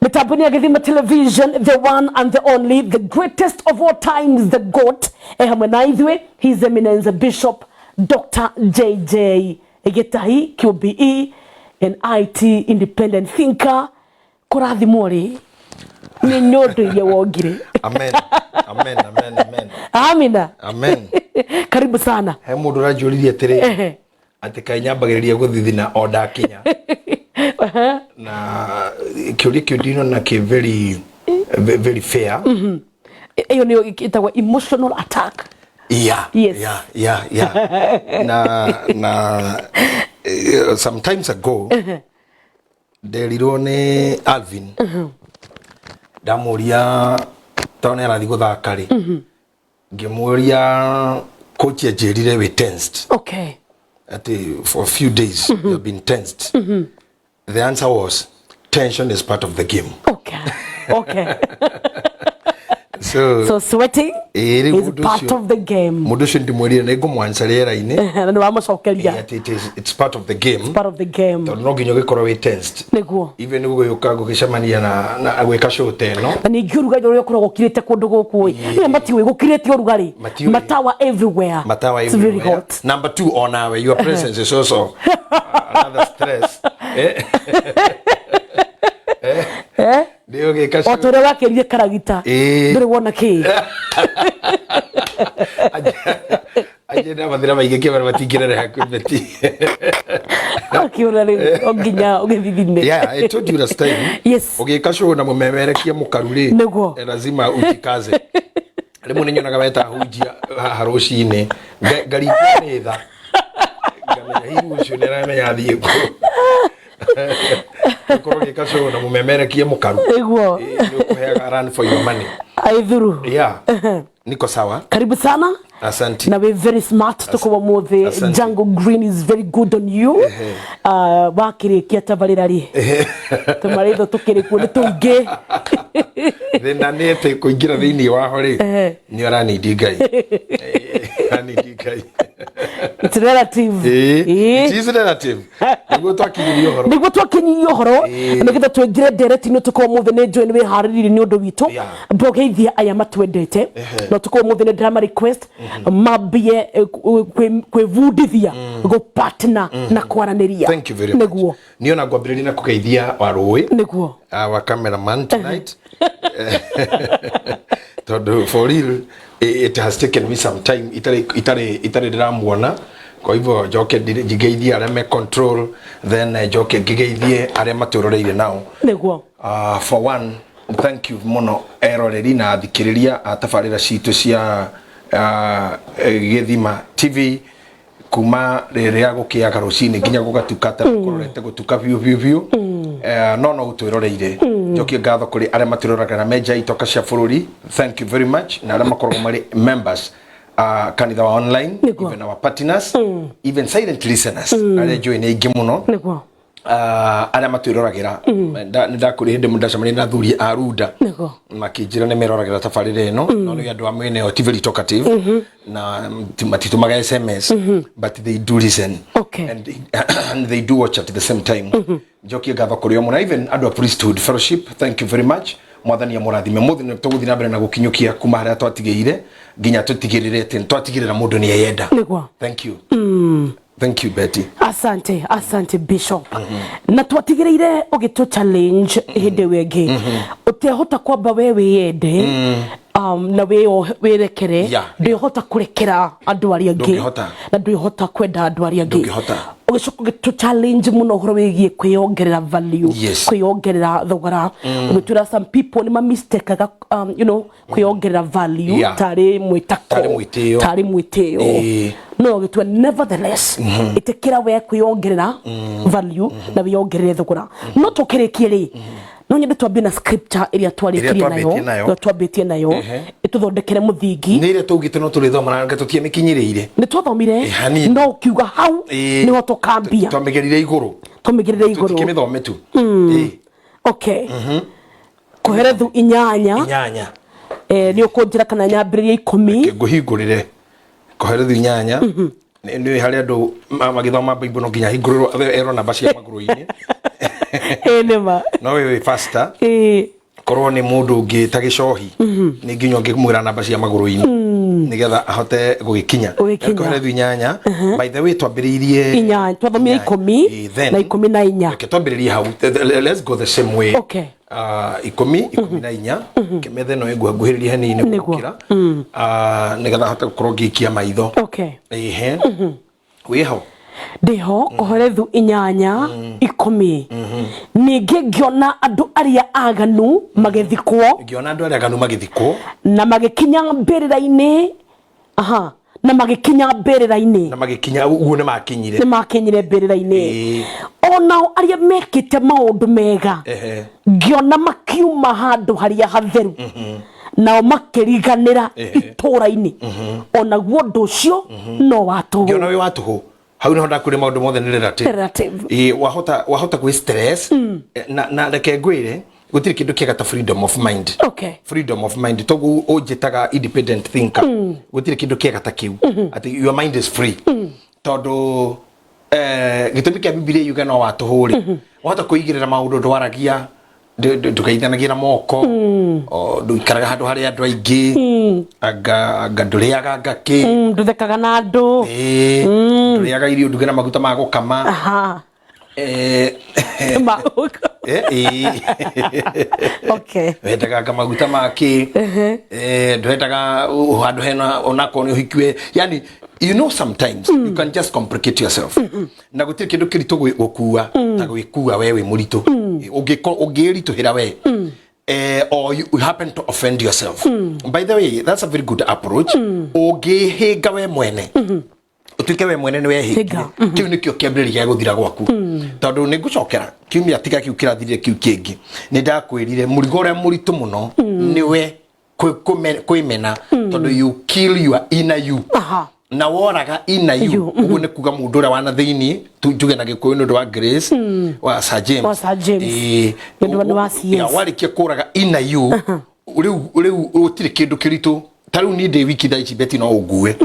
Mitabuni ya Githima Television, the one and the only, the greatest of all times, the GOAT. Hamwenaithwe, His Eminence Bishop Dr. JJ Gitahi, QBE, an IT independent thinker. Kurathi mwori. Ni nyodo ya wogire. Amen. Amen. Amen. Amen. Amina. Amen. Karibu sana. He mundu rajuririe tere. Ati kainyambagiriria guthithina oda kinya. Na kiuri kiudino na ke very fair. Eyo ni itawa emotional attack. Yeah. Yes. Yeah. na sometimes ago Delirone Alvin damuria tone arathi guthaka ri ngimuria coach ajerire we tensed. Okay. For a few days you have been tensed. The answer was tension is part of the game. Okay. So sweating is part of the game. Mudusho ndimwirire na ego mwansarera ine. Na ni wamucokeria. It's part of the game. It's part of the game. No ginyo gikorwo we tensed. Niguo. Even ugo yukago gicamania na agweka show te no. Na ni giuruga yo korwo gukirite kundu guku. Ni mati we gukirite urugari. Matawa everywhere. It's very hot. Number 2 on our your presence is also another stress. Dio ke kaso. Otore wakerie karagita. Ndure wona ki. Ajena madira maigeke bara batigirere hakwibeti. Akiona le oginya ogithithine. Yeah, I told you last time. Yes. Ogikasho na mumemerekia mukaruri. Lazima ujikaze. Rimwe ninyonaga weta hujia haroshine. Gari nitha. Gamenya hiru ucio niramenya thie ko. Koroge kasho na mumemerekia mukaru. Egwo. Nikuheaga run for your money. Aithuru. Yeah. Niko sawa. Karibu sana. Asante. Na we very smart tuko mothe. Jungle Green is very good on you. Wakirikia tabarira-ri. Tumaritho tukirikuo ni tuingi. Thina nete kuingira thiini waho ri. Ni oranidi Ngai. Oranidi Ngai. It's relative. It is relative. Niguo twakinyirio horo. Nigetha twingire ndereti-ini tuko mothe ni njui ni wihariririe ni undu witu. Mbogeithia aya matwendete. No tuko mothe ni drama request. Mabie kwivundithia go partner na kwaraniria. Thank you very much. Niona ngwambiriria na kugeithia warui. Niguo. Our cameraman tonight. For real, it has taken me some time. Itare ndiramuona. Kwa hivyo joke jigeithie areme control, then joke gigeithie arema turoreire nao. Niguo. For one, thank you muno eroreri na thikiriria tabarira citu cia Githima TV kuma riria gukiaga rucini nginya gugatukata kurorete gutuka biu no utwiroreire njokie ngatho kuri aria matiroraga na meja itoka cia bururi. Thank you very much na aria makorwo mari members kanitha wa online, even our partners, even silent listeners aria join ingi muno aria matwiroragira ndakuri hindi mundacamani na thuri aruda makinjira ni meroragira tabarira ino no ni andu amwe ne otively talkative na matitumaga SMS but they do listen and they do watch at the same time. Joki gatho kuri omuna even andu priesthood fellowship, thank you very much. Mwathani ya murathime muthe ne tuguthi na mbere na gukinyukia kuma haria twatigeire nginya tutigirire twatigirira mundu ni yenda. Thank you. Thank you, Betty. Asante Bishop. Na twatigireire ogitu challenge hinde wege. Utehota kwamba wewe yende na werekere ndihota kurekera andu aria angi na ndihota kwenda andu aria angi. Ugicoka gitu challenge muno horo wigie kwiongerera value, kwiongerera thogora. Ugitura some people ni ma mistake kwiongerera value tari mwitako tari mwiteo. No gitu nevertheless itekira we kwiongerera value na wiongerere thogora. No tukirikie ri no nyende twambie na scripture iria twarikirie nayo twambitie nayo ituthondekere muthingi ni ile tugite no turithoma na ngatutie mikinyiriire ni twathomire no kiuga hau ni ho tukambia twamigerire iguru tukimithome tu okay kuherethu inyanya ni ukunjira kana nyambiririe 10 nguhingurire kuherethu inyanya ni hari andu magithoma Bible no nginya hinguriro ero namba cia maguru-ini Enema. No we faster. Korwo ni mundu ungi ta gicohi ni nginya ngimwira namba cia maguru-ini nigetha ahote gugikinya kohere thunyanya. By the way twambiririe inya twathomire 10 na 14 ke twambiririe hau. Let's go the same way. Okay. 14 kimethe no nguhiririe hanini gukira nigetha ahote gukorwo ngikia maitho. Okay. Ehe. Wiho Ndiho koherethu 8 10 ningi ngiona andu aria aganu magithikwo ngiona andu aria aganu magithikwo na magikinya mbirira-ini na magikinya mbirira-ini na magikinya uguo ni makinyire mbirira-ini onao aria mekite maundu mega ngiona makiuma handu haria hatheru nao makiriganira itura-ini ona guo ndu ucio no watu ngiona wi watu hau no ndakure maundu mothe ni relative. Wahota ku stress na reke ngwire gutiri kindu kiega ta freedom of mind. Okay. Freedom of mind togu ojetaga independent thinker. Gutiri kindu kiega ta kiu ati your mind is free. Todo gitumi kia Biblia yuga no watuhuri wahota kuigirira maundu ndwaragia ndukaithanagia na moko ndukaraga handu haria andu aingi anga nduriaga ngaki nduthekaga na andu nduriaga irio nduge na maguta ma gukama okay wendaga maguta make ndwendaga handu hena onako ni uhikwe yani you know sometimes you can just complicate yourself na gutiri kindu kiritu gukua ta gwikua wewe muritu ungirituhira we or you happen to offend yourself. By the way, that's a very good approach. Ungihinga we mwene utuike we mwene ni wehinga kiu nikio kiambiriria gya guthira gwaku tondu ni ngucokera kiumia tiga kiu kirathirire kiu kingi ni ndakwirire murigo ria muritu muno ni we kwimena tondu you kill your inner you. Na woraga ina you ugu ne kuga mundu ria wana thiini tujuge na gikuyu ndu wa Grace wa Sir James ndu wa CS ya warikia kuraga ina you uriu utiri kindu kiritu tariu ni de wiki daichi beti no ugue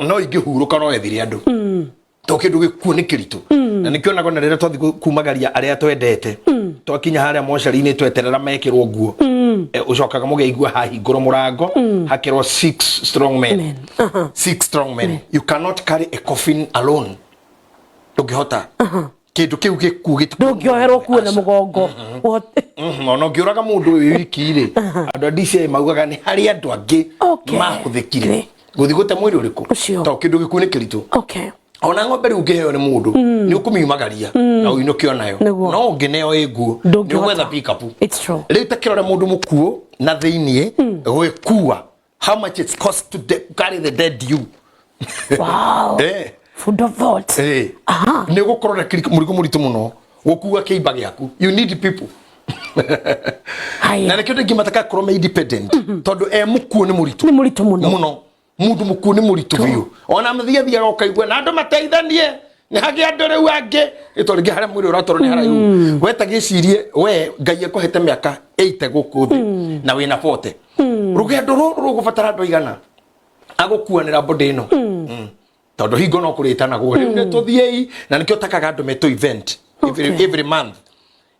no ingihuruka no ethire andu to kindu gikuo ni kiritu na nikio nago na rira twathi kumagaria aria twendete twakinya haria moshari-ini tweterera mekirwo nguo ucokaga mugeigua hahingũrwo murango hakirwo 6 strong men. 6 strong men. You cannot carry a coffin alone. Ndungihota kindu kiu gikuo ndungioherwo kuo na mugongo no ngiuraga mundu wiki ri andu a DCI maugaga ni hari andu angi mahuthikire guthi gute mwiri uriku to kindu gikuo ni kiritu. Ona ng'ombe riu ngiheo ni mundu ni ukumiumagaria na uinukio nayo no ngineo iguo ni gwetha pick up. It's true. Riu takirora mundu mukuo na thiini gwikua how much it costs to carry the dead you. Wow. Food of thought. Ni gukorora murigo muritu muno gukua kiimba giaku. You need people. Na nekio ngimataka koroma independent tondu mukuo ni muritu muno mundu mukuo ni muritu biu ona mthia rokaigua na andu mateithanie ni hagi andu riu angi itori haria mwiri uratoro ni haraiu weta gicirie we ngai akuhete miaka 80 guku thi na wina 40 rugendo ruru rugubatara andu igana agukuanira body ino tondu hingo no kuritana gwo riu ni tuthiei na nikio takaga andu meto event every month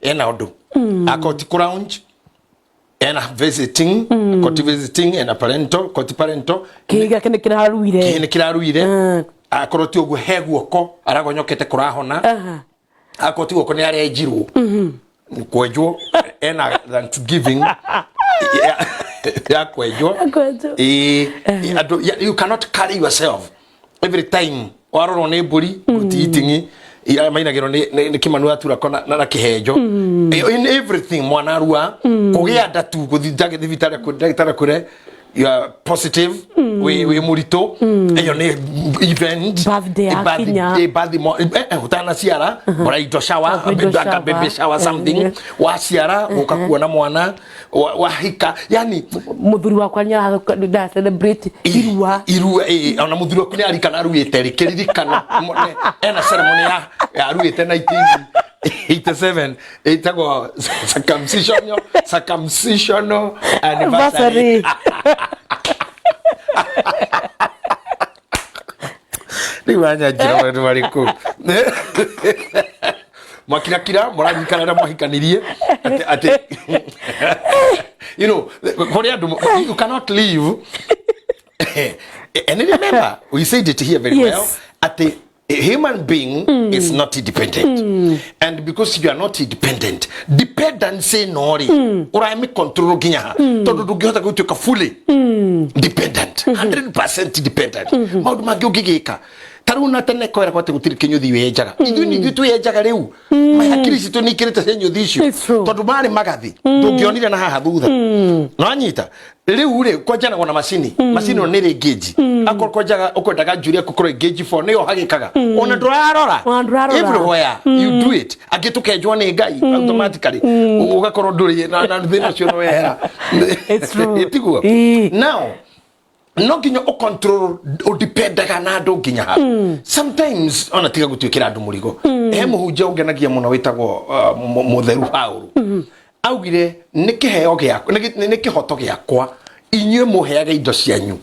ena undu akoti lounge ena visiting ena parental kiga kene kiraruire akoroti ogu heguoko aragonyokete kurahona akoti guoko ni ari ejirwo kwenjwo ena Thanksgiving ya kwenjwo you cannot carry yourself every time waroro ni mburi gutiitingi ya mainagiro ni kimanu atura kona na kihejo in everything mwana rua kugia ndatu guthitha thibitari kudagitara kure you are positive we murito eyo ni event birthday utana ciara muraido shower baby shower something wa ciara ukakuona mwana wahika yani muthuri wakwa nya da celebrate irua ona muthuri wakwa ni arikana ruite rikiririkana ena ceremony ya ruite 1987 itago circumcision anniversary. Ni wanya jira watu waliku Mwakira mũragikara na mwahikanirie ati you know you cannot leave. And remember, we said it here very well, a human being is not independent. And because you are not independent, dependency nori. Or I make control ginya. Todo do gihota go to fully dependent. 100% dependent. Maudu magyo gigeka. Taruna tene ko era kwate gutiri kinyuthi wejaga. Ithu ni gitu yejaga riu. Mahakiri situ ni kirete senyo thishu. Todo mari magathi. Ndungionire na haha thutha. No anyita. Riu ri kwajana wana machine ni ri gauge. Akor kwajaga ukwendaga njuri akukore gauge for ni ohagikaga. Ona ndurarora. Everywhere you do it. Agitukenjwa ni ngai automatically. Ugakorwo nduri na thina cio no wehera. It's true. Itiguo. Now no ginya o control o dependaga na andu ginya ha. Sometimes ona tiga gutwikira andu murigo. Muhunjia ungenagia muno witagwo mutheru Paulu. Augire nikiheo giakwa nikihoto giakwa inywe muheaga indo cianyu.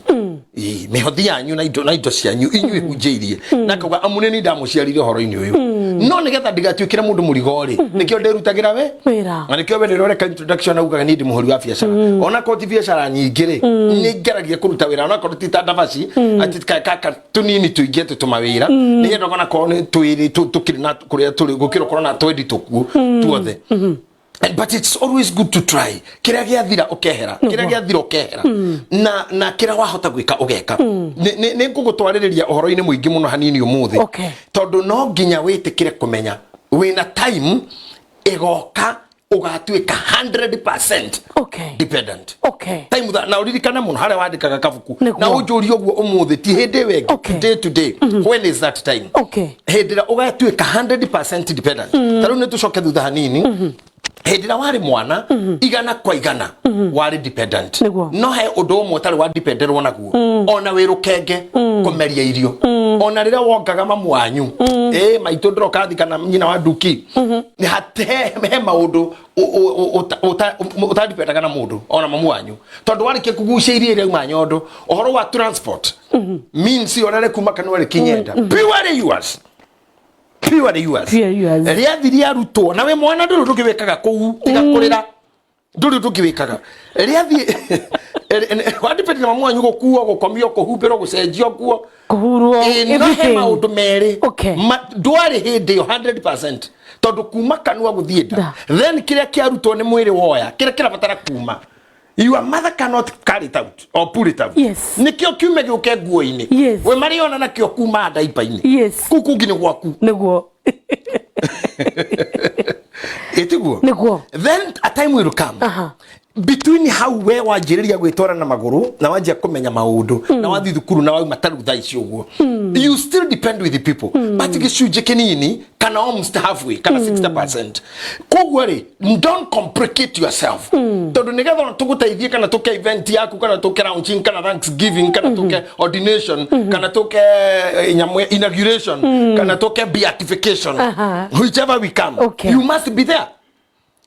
Mihothi yanyu na indo cianyu inywe hunjirie. Nakauga amuneni ndamuciarire horo-ini uyu. No nigetha ndigatwikire mundu murigo ri nikio ndirutagira we wira na nikio we ndiroreka introduction augaga ni ndi muhuri wa biacara ona ko ti biacara nyingi ri ni ngeragia kuruta wira ona ko ti tandavaci ati kaka tunini tuingie tutumawira ni ngenda kona ko ni twiri tukiri na kuria turi gukiro korona twendi tuku tuothe. But it's always good to try. Kira giathira ukehera na kira wahota gwika ugeka ni ngugutwaririria uhoro-ini muingi muno hanini umuthi tondu no nginya witikire kumenya wina time igoka ugatwika 100% dependent. Time that na uririkana muno hare wandikaga kabuku na unjuri oguo umuthi ti hindi wengi day to day. When is that time? Hindira ugatwika 100% dependent. Taru ni tucoke thutha hanini. Hedira wari mwana igana kwa igana wari dependent. No he undu umwe tari wa dependent wonaguo. Ona wirukenge kumeria irio. Ona rira wongaga mamu wanyu maitu ndroka thikana nyina wa nduki. Ni hate he maundu utadipendaga na mundu ona mamu wanyu. Tondu warikie kuguciirie ire uma nyondo ohoro wa transport means orare kuma kanwari kinyenda. Pure yours. Ria thiria ruto na we mwana nduru tukiwekaga kou tiga kurira nduru tukiwekaga ria thi wadipete na mamu wanyu gukuo gukomio kuhumbiro gucenjio kuo kuhurwo no he maundu meri ndwari hindi 100% tondu kuma kanwa guthienda then kiria kia ruto ni mwiri woya kiria batara kuma. Your mother cannot carry it out or pull it out. Nikio kiume giuke nguo-ini. We mariona na kio kuma ndaipa-ini. Kuku ngine gwaku. Niguo. Etiguo. Niguo. Then a time will come. Between how we wanjiriria gwitwara na maguru na wanjia kumenya maundu na wathi thukuru na wauma taru thaa icio guo you still depend with the people but gicunje kinini kana almost halfway kana 60%. Koguo ri don't complicate yourself tondu nigetha tuguteithie kana tuke event yaku kana tuke launching kana Thanksgiving kana tuke ordination kana tuke inauguration kana tuke beatification whichever we come you must be there.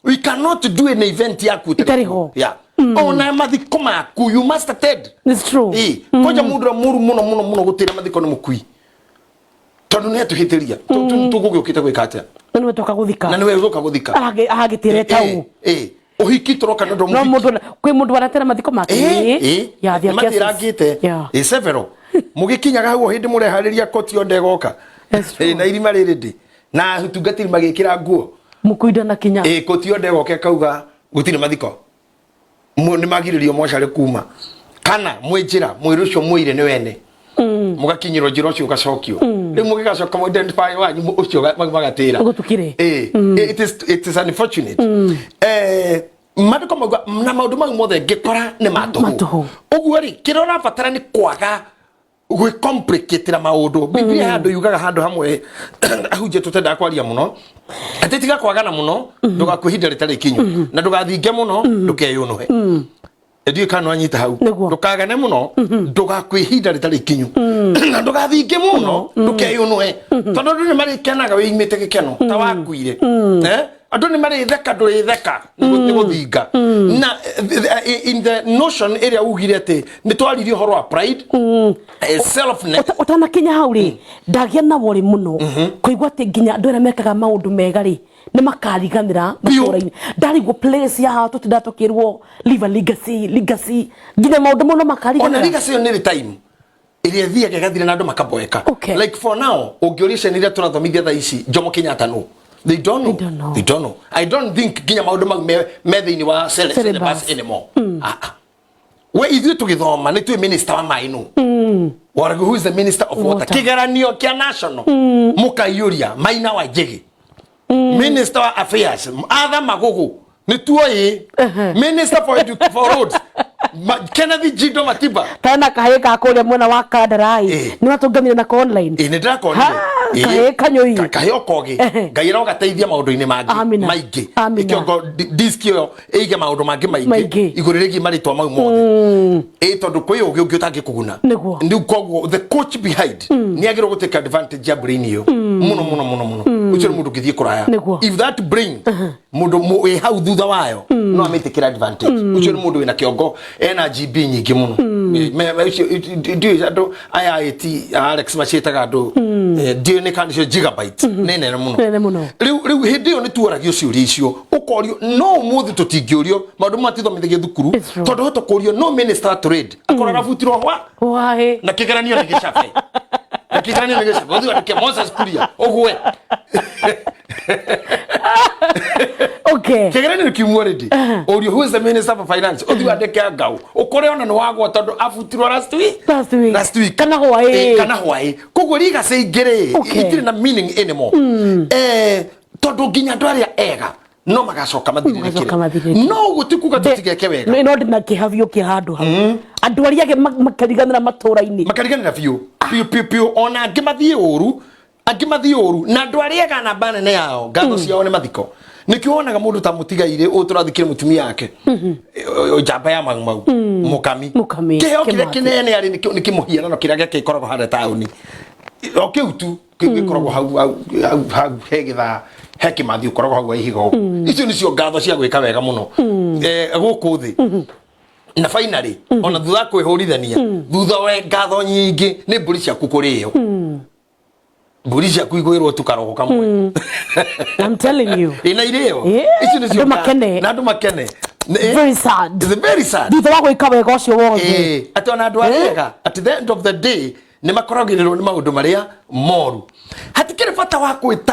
We cannot do an event yaku itariho. Ona mathiko maku you must attend. It's true. Koja mudra muno gutira mathiko ni mukui. Tondu ne tuhitiria. Tugugukite gwikatia. Na niwe toka guthika. Na niwe uzoka guthika. Ahagitire tau. Uhiki toroka ndo muthiki. No mundu kwi mundu waratera mathiko make. Ya thia kiasi. Mathirangite. Severo. Mugikinyaga huo hindi murehariria koti onde goka. Na irima riri ndi. Na hutungatiri magikira nguo. Mukuida na kinya kotio ndego ke kauga gutire mathiko ni magiririo moshare kuma kana mwijira mwiri ucio mwire ni wene mugakinyiro njiro ucio gacokio ri mugigacoka mu identify wanyu ucio magatira gutukire it is unfortunate mathiko magwa na maundu mau mothe ngikora ni matuhu uguo ri kirora batara ni kwaga gwe complicate na maundu biblia handu yugaga handu hamwe ahuje tutenda kwaria muno atetiga kwagana muno ndugakwihindira ritari kinyu na ndugathinge muno ndukeyunuhe edio kana anyita hau ndukagane muno ndugakwihindira ritari kinyu na ndugathinge muno ndukeyunuhe tondu ni marikenaga we imite gikeno ta wakuire Andu ni mari theka nduri theka ni guthinga na in the notion area ugire ati ni twaririe horo wa pride selfness utana kinya hauri ndagia na wori muno kuigwa ati nginya andu ara mekaga maundu mega ri ni makariganira maturaini ndari go place ya hatu tidatukirwo live a legacy nginya maundu muno makariganira ona legacy ni time iria thia gathire na andu makaboeka like for now ungiorisha niria turathomithia tha ici Jomo Kenyatta no they don't know. I don't think ginya maundu metheini wa syllabus anymore. We ithu tugithoma ni tu minister wa maino. Who is the minister of water? Kigeranio kia national. Mukayuria maina wa jigi. Minister wa affairs Adha Magogo. Ni tuoye minister for roads. Kennedy Jido Matiba. Kana kaheka akole mwana wa Kadarai. Ni watugamira na online. Ni ndako ni. Kaheka nyoi. Kaheo koge. Gaira ugateithia maundu-ini maigi. Ikiongo diskio eiga maundu maigi. Igureregi maritwa mau mothe. Tondu kwi ugi utangi kuguna. Ndu kogo the coach behind. Ni agiro guteka advantage ya brain yo. Muno. Ucio mundu githie kuraya. If that brain mundu mu hau thutha wayo no ametikira advantage. Ucio mundu wina kiongo energy bi nyingi muno. Ndio ando IIT Alex machetaga andu ndio ni kandio gigabyte nene muno. Riu hindi yo ni tuoragio ciuri icio ukorio no muthi tutingiorio maundu matithomithagia thukuru tondu hoto kurio no minister trade akorora futirwo wae na kigeranio ni gicabe na kigeranio ni gicabe uthu ati Moses Kuria ogwe kigeranio kiumwo ready orio who is the minister for finance uthu ati ngau ukore ona no wagwa tondu afutirwo last week kana hwae koguo riga seingire itire na meaning anymore tondu nginya andu aria ega no magacoka mathirikire no gutikuga tutigeke wega no ndina kihavio kihandu hau andu aria makariganira maturaini makariganira piu ona ngimathie uru na andu aria ega na banene yao ngatho ciao ni mathiko nikionaga mundu ta mutigaire uturathikire mutumia yake jamba ya mau mukami kiheo kire kinene ari nikimuhiana no kiria gake ikoragwo handa tauni okiutu gikoragwo hau hegitha hekimathi ukoragwo hau ihigo icio nicio ngatho cia gwika wega muno guku thi na finally ona thutha kwihurithania thutha we ngatho nyingi ni mburi cia kukurio mburi cia kuigwirwo tukarogo kamwe I'm telling you ina irio icio nicio na andu makene very sad thutha wa gwika wega ucio wothe ati ona andu arega at the end of the day ni makoragirwo ni maundu maria moru hatikire bata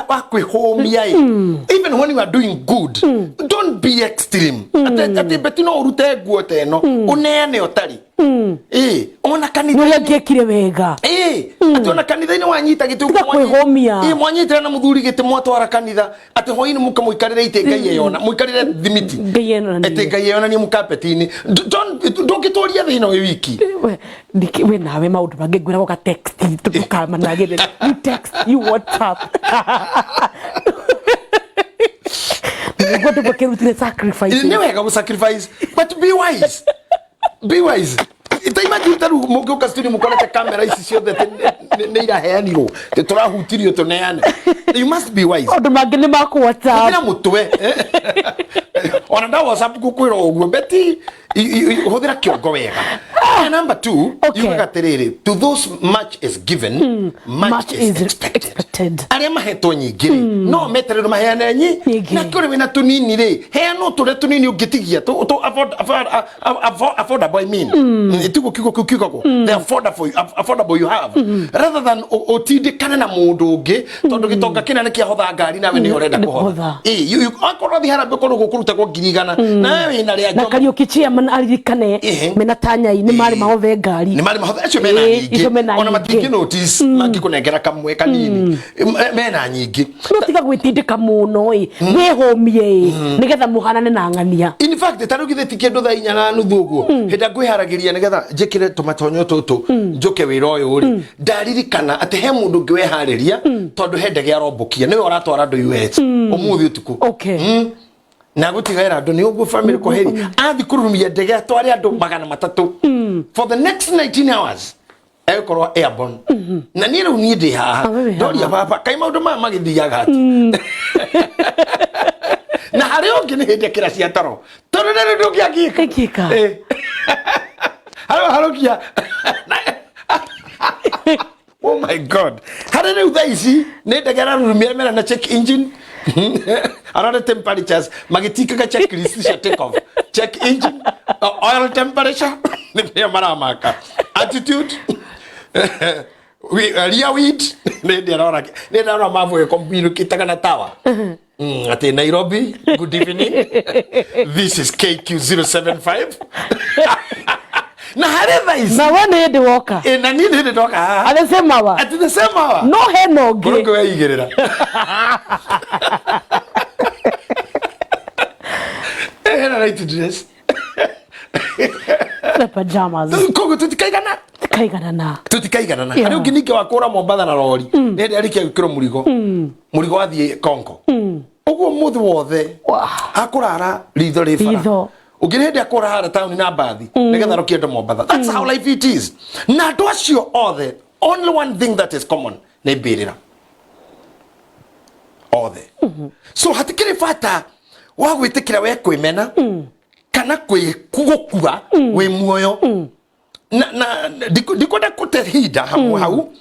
wa kwihomia even when you are doing good don't be extreme ati betino urute guo teno uneane otari ona kanitha ya gekire wega ati ona kanitha ni wanyita gitu kwihomia mwanyitira na muthuri gite mwatwara kanitha ati hoini muka muikarire ite ngai yona muikarire thimiti ati ngai yona ni mukapetini don't gitoria thina we wiki we nawe maundu mangegwira goka text tukamanagire you text you WhatsApp you got to get sacrifice ni wega go sacrifice but be wise itaimagine taru mugoka studio mukorete kamera ici ciothe ne iraheanirwo turahutirio tuneane you must be wise andu mangi ni maku WhatsApp na mutwe ona da WhatsApp kukwira ogwo beti uhuthira kiongo wega number 2 you got to those much is given much is expected aria mahetwo nyingi no meterero maheane nyi na kuri wina tunini ri heano ture tunini ungitigia to affordable I mean itugo kiko they affordable you have rather than otindikane na mundu ungi tondu gitonga kinene kia hotha ngari nawe ni urenda kuhotha you akoro thihara bekoro gukuruta kwa ngirigana na wewe ina ria na Kariuki chairman aririkane mena tanyai ni mari mahothe ngari ni mari mahothe acio mena nyingi ona matingi notice mangikunengera kamwe kanini mena nyingi no tiga gwitindika muno wehomie nigetha muhanane na ngania in fact tarugitheti kindu tha 4 na nuthu uguo hinda ngwiharagiria nigetha njikire tumatonyo tutu njuke wira uyu ri ndaririkana ati he mundu ngiwehariria tondu he ndege arombokia niwe uratwara andu US umuthi utuku na gutigaira andu ni uguo family ko heri athi kurumia ndege atware andu 300 for the next 19 hours ekorwa airborne na ni riu ni ndi haha ndoria baba kai maundu ma magithiaga hari ongi ni hinde kira cia toro tondu ni ndu ngika halo kia oh my god hari ni uthaisi ni ndegera rumia mera na check engine around temperatures magitika ka checklist cia take off check engine oil temperature ni pia mara maka attitude rear weed ni ndara mavu kombiru kitaka tawa ati Nairobi good evening this is KQ075 na hareva isi na wane ndi woka na nini ndi doka anasema wa ati nasema wa no he no ge Bronco we igerera era right dress na pajamas kogo tutikaigana tutikaigana hari unginike wakura Mombasa na lori nende arikia gukiro murigo wathie Kongo uguo muthu wothe akurara ritho rifara ungirende akurara town na bathi nigetha rokiendo Mombasa that's how life it is na ndo acio othe only one thing that is common ne birira othe so hatikire fata wa gwitikira we kwimena kana kwi kugukura we muoyo na dikoda kutehida hau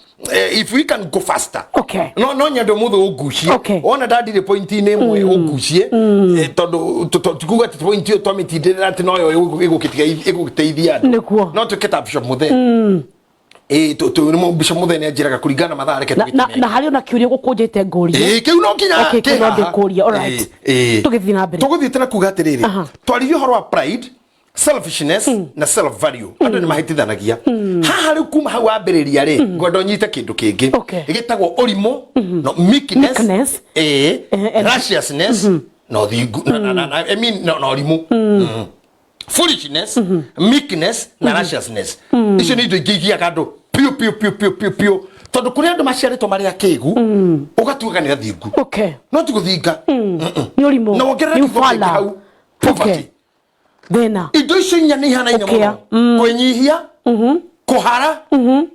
if we can go faster okay no nyando muthu ugushie ona dadire point ine mwe ugushie tondu tukuga point yo twamitindira ati no yo igukiteithia no tuketa bishop muthe to ni mo bishop muthe ni ajiraga kuringana mathaa reke na hari ona kiuria gukunjite nguria kiu no kinya kinya ndikuria all right tugithi na mbere tuguthi tena kuga atiriri twarithio horo wa pride selfishness na self value andu ni mahitithanagia haha ri kuma hau ambiriria ri ngondo nyite kindu kingi igitagwo urimo no meekness righteousness no thingu I mean no urimo foolishness meekness na righteousness icio ni indo ingigia kandu pio tondu kuri andu maciaritwo mari akigu ugatuga ni athingu no tiguthinga ni urimo na wongerera kifala hau poverty Dena. Indo icio inya ni hana inya muno. Kunyihia, kuhara,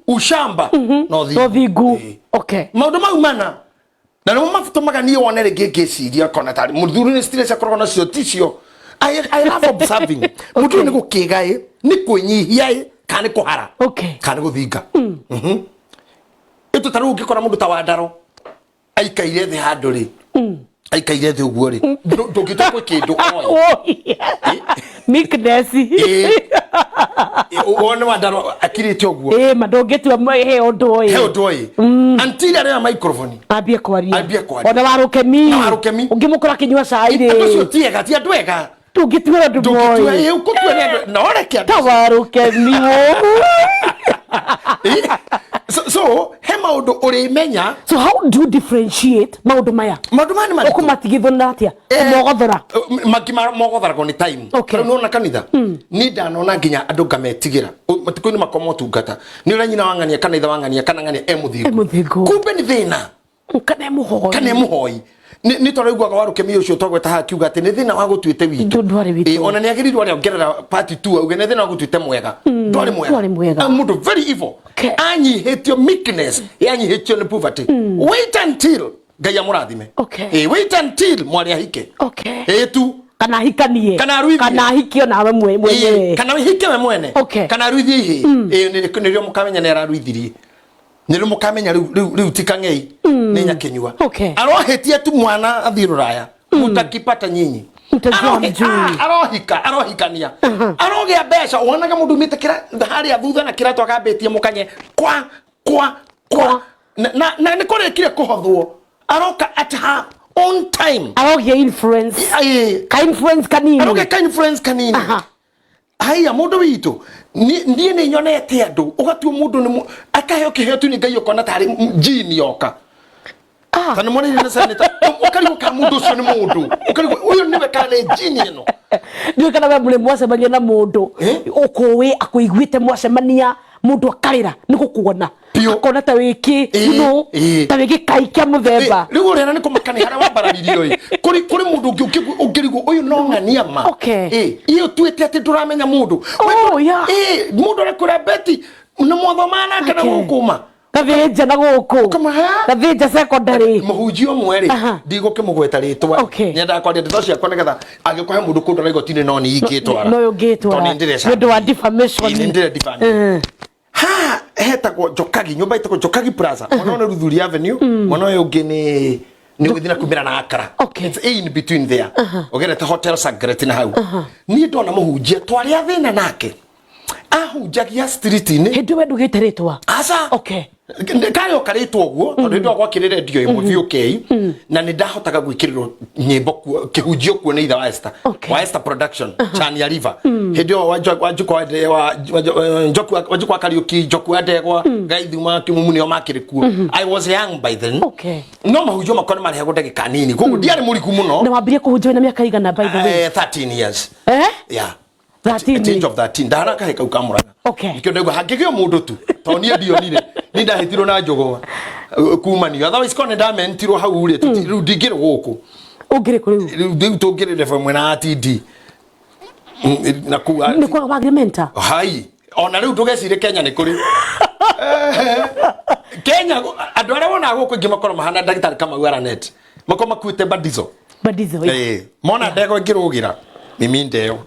ushamba, no thingu. Okay. Maundu mau mana. Na no mafutumaga ni wone rege ngeciria kona tari. Muthuri ni stress akorwo na cio ticio. I love observing. Muthuri ni gukiga ni kunyihia kana kuhara. Okay. Kana guthinga. Ito taru ngikora mundu ta Wandaro. Aikaire thi handu ri. Aikaire thi uguo ri. Ndungita kwe kindu oy. Meekness. One Wandaro akirite uguo. Madongetu he undu oy. He undu oy. Until ari microphone. Ambia kwaria. Ona warukemi. Ungimukora kinywa cai ri. Tucio tiega ti andu ega. Tungitwira ndu boy. Tungitwira ukutwe ni no reke. Tawarukemi wo. So he maundu urimenya. So how do you differentiate maundu maya? Maundu mani mari okumatigithona atia mogothora mogothora go ni time no na kanitha ni ndanona nginya andu ngametigira matiko ni makoma tungata ni uranyina wangania kanitha wangania kana ngania emuthingu kumbe ni thina kana muhoi ni toraiguaga warukemi ucio twagweta ha kiuga ati ni thina wa gutuite witu ona ni agirirwo ari ongerera part 2 auge ni thina wa gutuite mwega ndwari mwega mundu very evil anyihitio meekness anyihitio ni poverty wait until Gaya murathime wait until mwari ahike tu kana hikanie kana hikio nawe mwenyewe kana hike we mwene kana ruithie ihi ni rio mukamenya nera ruithirie ni rio mukamenya riu tikangei ni nyakenyua arohetie tu mwana athiruraya mutakipata nyinyi arohikania arogea besha wonaga mundu mite kira hari athutha na kira twagambitie mukanye kwa na ni kurekire kuhothwo aroka at her own time aroge influence kanini haya mundu witu ndie ni nyonete andu ugatu mundu ni akaheo kiheo tu ni ngai ukona tari jini yoka kana mwana ni sanita ukari ka mundu cio ni mundu ukari uyu niwe kale jini ino ndio kana we mule mwacemania na mundu ukuwi akuiguite mwacemania mundu akarira ni gukuona akona ta wiki no ta wiki kaikia muthemba riu rena ni kumakani hara wambararirio kuri mundu ungirigo uyu no ngania ma iyo tuete ati turamenya mundu mundu rekura beti na mwathomana kana gukuma Gathĩnja na gũkũ. Gathĩnja secondary. Mũhunjia ũmwe rĩ ndigũkĩmũgweta rĩtwa. Nyendaga kwaria ndeto ciakwa nĩgetha angĩkũhe mũndũ kũndũ na igoti-inĩ no nĩ ingĩtwara. No ũngĩtwara. Nĩ ũndũ wa defamation. Nĩ ndĩre defamation. Ha hetagwo Jokagi, nyũmba ĩtagwo Jokagi Plaza. Mwena ũyũ nĩ Ruthuri Avenue, mwena ũyũ ũngĩ nĩ gũthiĩ na kumĩra na Akara. It's in between there. Ũgerete Hotel Sagret na hau. Niĩ ndona mũhunjia twarĩ athĩna nake. Ahunjagia street-inĩ. Hĩndĩ we ndugĩte rĩtwa. Aca. Okay. Kayo karitwo guo tondu ndo gwakirire radio imwe biu kei na ni ndahotaga gwikiriro nyimbo kihunjio kuo ni itha wa Esther production Chania River hindi o wajukwa wajukwa Kariuki jokwa ndegwa gaithuma kimumu nio makiri kuo. I was young by then. No mahunjio makone mari hago ndagika nini koguo ndiari muriku muno na wambirie kuhunjio na miaka igana by the way 13 years yeah 13 age of 13 ndaraka heka ukamuraga ikyo ndego hangigio mundu tu to nie ndionire ni ndahitirwo na njogwa kumani otherwise kone ndamentirwo hau ri riu ndingire guku ungire ku riu tungire level mwena ATD na ku ni kwa agreementa hai ona riu tugecire Kenya ni kuri Kenya andu aria wona guku ngimakora mahana ndagitari kama waranet makoma kuite badizo mona ndego ngirugira mimi ndeo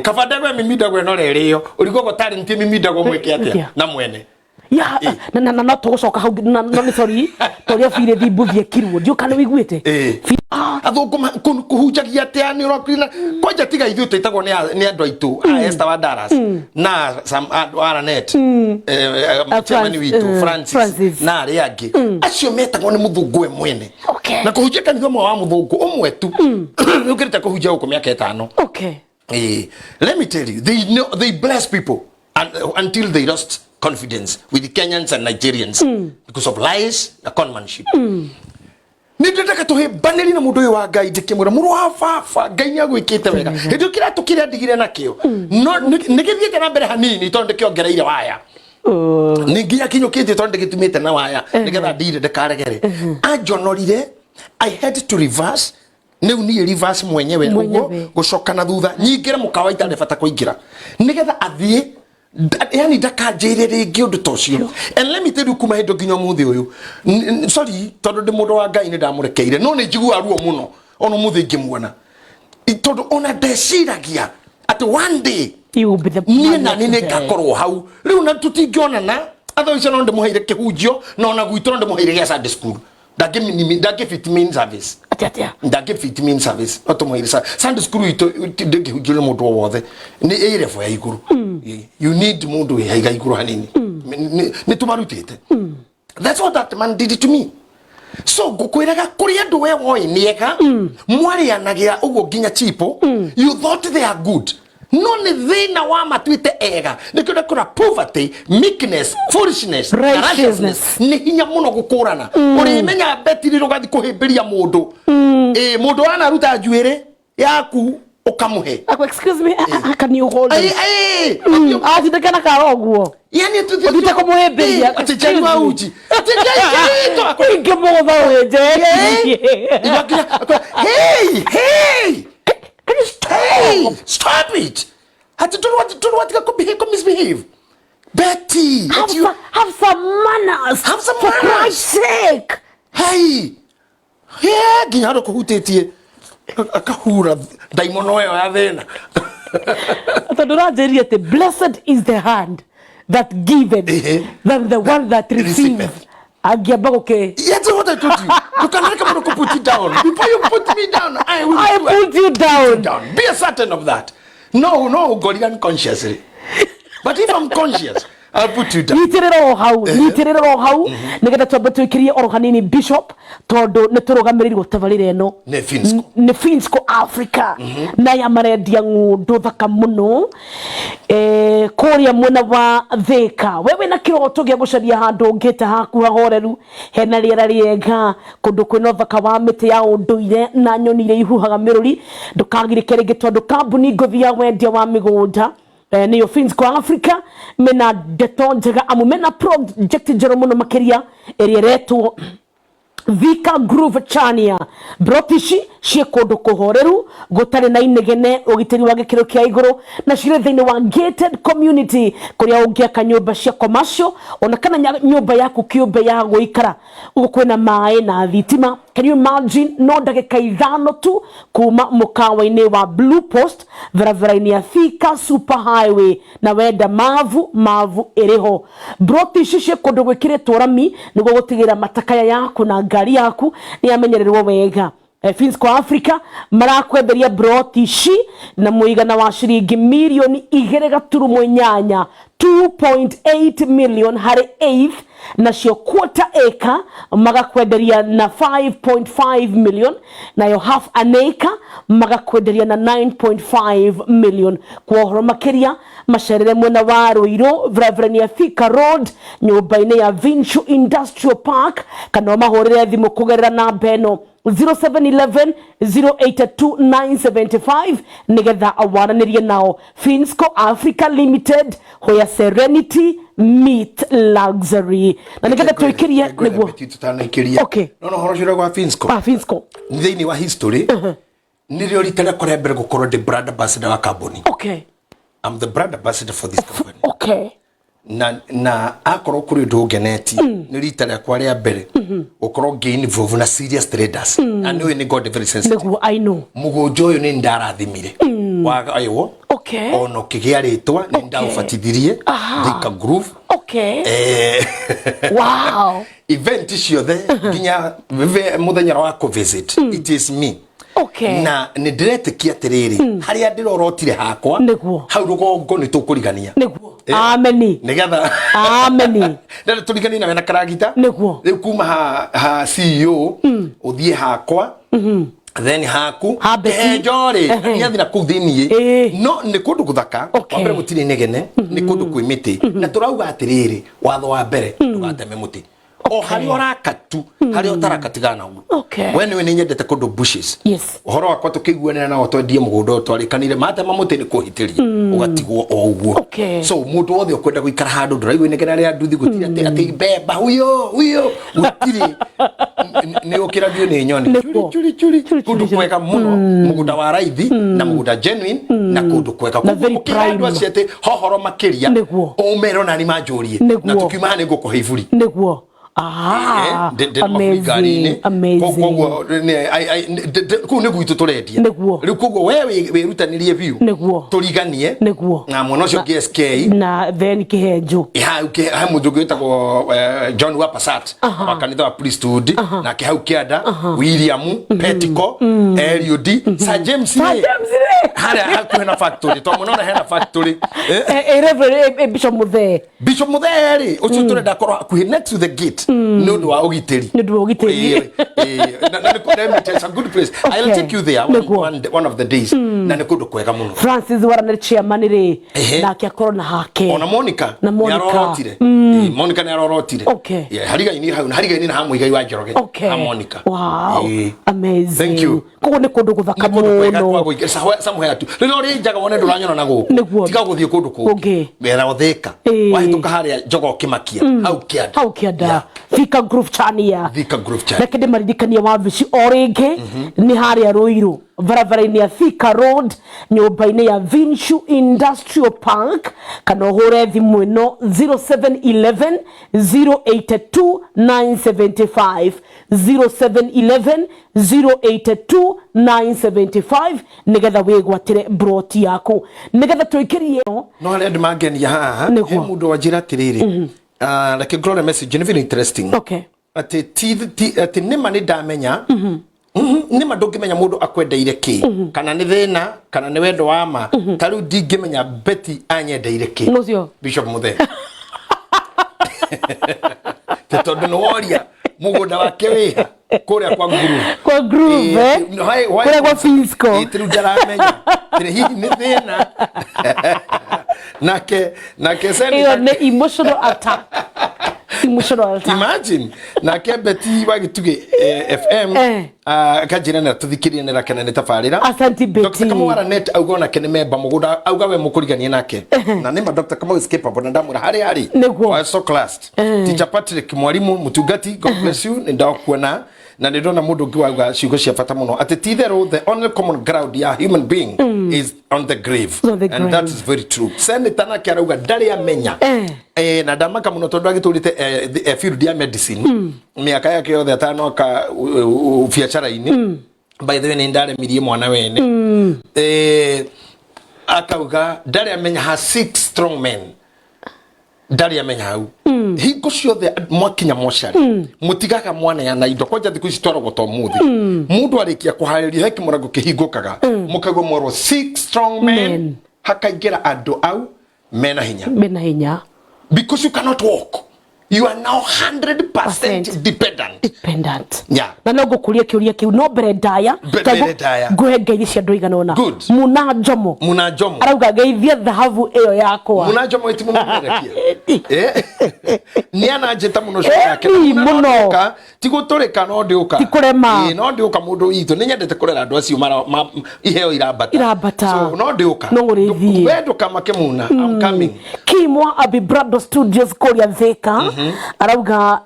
kaba ndego mimi ndego no rerio urigo go talent mimi ndego mweke atia na mwene ya na no tugucoka hau no sorry toria fire thibuthie kirwo ndio kana wiguite athuko kuhunjagia atia ni urokina kwanja tiga ithu tetagwo ni andu aitu Esther wa Dallas na some Aranet chamani witu Francis na ari angi acio metagwo ni muthungu mwene na kuhunjia kanitha mwa wa muthungu umwe tu ukirita kuhunjia huko miaka 5 let me tell you they bless people until they lost confidence with the Kenyans and Nigerians because of lies and conmanship. Nindetaka tuhe baneli na mundu uyu wa Ngai ndikimwira muru wa baba Ngai ni agwikite wega hindu kira tukire ndigire nakio no nigithiete na mbere hanini tondu ndikiongereire waya ninginya kinyukite tondu ndigitumite na waya nigetha ndire ndikaregere ajonorire I had to reverse ni reverse mwenyewe ugo gucoka na thutha nyingire mukawaita ndefata kuingira nigetha athie yani ndakanjire ringi undu tocio and let me tell you kuma hindo nginya muthi uyu sorry tondu ndi mundu wa Ngai ni ndamurekeire no ni njigua ruo muno ono muthi ngimuona tondu ona ndeciragia at one day ni na nini ngakorwo hau riu na tutingionana otherwise no ndimuheire kihunjio no na gwitro ndimuheire ya Sunday school ndage fit mean service ndage fit mean service otomuheire Sunday school ito ndingihunjio ni mundu wothe ni irevo ya iguru you need mundu ya iguru hanini ni tumarutite that's what that man did to me so gukwiraga kuri andu we woi nieka mwari anagira ugo ginya chipo you thought they are good no ni thina wa matwite ega nikyo kura poverty meekness foolishness righteousness ni hinya muno gukurana uri menya betiri rugathi kuhimbiria mundu mundu ana ruta njuire yaku ukamuhe excuse me can you hold ndekana karoguo yani tutite kumuhimbiria atijani wa uji atijani to akwinge motho weje hey stop it. Don't want to misbehave. Betty, have some manners. Have some for manners. Christ's sake. Hey, ginyaro kuhutetie akahura daimono yo ya thena. Atadurajeria te blessed is the hand that giveth than the one that receiveth. Okay. Yes, what I told you. You cannot come to put it down. Before you put me down, I put you down. Be certain of that. No, God is unconsciously. But if I'm conscious, I'll put you down. Nitirero hau. Nigeta twabatu ikirie oro hanini bishop tondu niturugamiriri gutabarire eno. Ne Finsko Africa. Na ya marendia ngundu thaka muno. Koria mwena wa Thika. Wewe na kiroto gia gucaria handu ngita hakuha horeru hena riera riega kundu kwino thaka wa miti ya unduire na nyoni ire ihuhaga miruri ndukagirike ringi tondu kambuni ngothi ya wendia wa migunda niyo Finsko Africa mena deto njega amu mena project jero muno makiria eri retwo Vika Groove Chania Brotishi cie kundu kuhoreru gutari na inegene ugitiri wa gikiro kia iguru na cire thiini wa gated community kuria ungiaka nyumba cia commercial ona kana nyumba yaku kiumbe ya guikara ukwena mai na thitima. Can you imagine no ndagika ithano tu kuma mukawa-ini wa Blue Post varavara-ini ya Thika Super Highway na wenda mavu iriho. Brotishi cie kundu gwikiritwo rami niguo gutigira matakaya yaku na ngari yaku ni amenyererwo wega. Finsco Africa marakwenderia Brotishi na muigana wa shiringi milioni 2.8 2.8 million hari eighth na cio quarter acre magakwenderia na 5.5 million na yo half an acre magakwenderia na 9.5 million. Kwa uhoro makiria macerere mwena wa Ruiru varavara-ini ya Thika Road nyumba-ini ya Vinchu Industrial Park kana mahorere thimu kugerera namba eno 0711 082 975 nigetha awaranirie nao. Finsco Africa Limited hoya Serenity Meet Luxury na nigetha tuikirie niguo okay no horo cira gwa Finsco Finsco thiini wa history nirio ritare kore mbere gukorwo the brand ambassador wa company. Okay, I'm the brand ambassador for this company. Okay, na akoro kuri ndugeneti ni ritare kwa ria mbere ukoro gain involved na serious traders and we ni god very sensitive niguo I know mugonjo uyu ni ndarathimire waga ayo okay ono kigia ritwa ni ndaufatithirie Thika Groove. Okay, wow event ciothe ginya muthenya wa ko visit it is me. Okay, na ni diretikia atiriri haria ndirorotire hakwa niguo hau rugongo ni tukurigania niguo ameni nigetha ameni ndio turigania na wena karagita niguo riu kuma ha CEO uthie hakwa then haku njori yathira ku thinie no ni kundu guthaka wa mbere gutiri negene ni kundu kwi miti na turauga atiriri watho wa mbere tugateme muti o hari orakatu hari otarakatigana ugu wene ni nyendete kundu bushes. Yes, uhoro wakwa tukiguanira na otwendie mugundo twarikanire mate mamuti ni kuhitiria ugatigwo o uguo. So mundu wothe ukwenda guikara handu nduraigwe negera ria nduthi gutiri ati beba huyo gutiri ni ukiragio ni nyoni churi kundu kwega muno mugunda wa raithi na mugunda genuine na kundu kwega kukirandu aciete hohoro makiria umero na ni majurie na tukiuma ni nguko hivuri niguo amazing koguo ni gwitu turendia riu koguo wewe wirutanirie view turiganie na mwana ucio GSK na then kihenjo ha mundu gwitagwo John wa Passat wa kanitha wa priesthood na kihau kianda William Petico Eliud Sir James haria hakuhena factory to mwana hena factory Reverend Bishop Muthe ucio turenda korwo akuhi next to the gate no wa ugiteri it's a good place. I'll take you there one of the days na nikundu kwega muno. Francis waranere chairman ri na kia corona hake ona Monica yarorotire Monica yarorotire hariga-ini hau hariga-ini na hamu igai wa Njoroge ha Monica. Wow, amazing. Thank you. Koguo ni kundu guthaka muno somewhere tu rino ri njaga wone nduranyona na guku tiga guthie kundu kungi wera uthika wahituka haria Njogo kimakia hau kianda Thika Groove Chania na kende maridikania wabici oringi ni haria Ruiru varavara-ini ya Thika Road nyumba-ini ya Vinchu Industrial Park kana uhure thimu ino 0711 082 975 0711 082 975 nigetha wigwatire broti yaku nigetha tuikirie no haria ndimangenia haha he mundu wanjira atiriri like a glory message very interesting. Ati nima ni ndamenya nima ndungimenya mundu akwendeire ki kana ni thina kana ni wendo wa ma tariu ndingimenya Betty anyendeire ki Bishop Muthe tondu no woria mugunda wake wiha kuria kwa groove kuria kwa Finsco tiriu ndaramenya tiri hihi ni thina nake iyo ni emotional attack emotional imagine na kebeti bagituge FM kajira na tuthikirie na kana ne tafarira asante beti Dr. Kamau net auga na kene memba muguda auga we mukurigania nake na nima Dr. Kamau escape abona ndamura hari wa so classed teacher Patrick mwalimu mutugati God bless you ndakuona na ndona mundu ngiwauga ciugo cia fata muno ati tithero the only common ground ya human being is on the grave and that is very true senator na kiarauga ndari amenya na ndamaka muno tondu agiturite field ya medicine miaka yake yothe atano ka biashara ini by the way ni ndare mirie mwana wene akauga ndari amenya ha 6 strong men ndari amenya hau hingo ciothe mwakinya moshari mutigaga mwana ya na indo koja thiku citwaro goto muthi mundu arikia kuhariria heki murango kihingukaga mukago moro 6 strong men hakaigera andu au mena hinya because you cannot walk. You are now 100% dependent. Yeah. Na no gukuria kiuria kiu no brendaya. Guhe ngeithia cia ndu iganona. Muna njomo. Arauga ngeithia dhahabu iyo yakwa. Muna njomo itimu mwerekia. Ni anajeta muno cio yake. Muno. Tiguturika no ndiuka. Tikurema. No ndiuka mundu itu ni nyendete kurera andu acio mara iheo irabata. So no ndiuka. No ngurithi. Wendo kama kemuna. I'm coming. Kimwa Abi Brado Studios Korea Thika. Arauga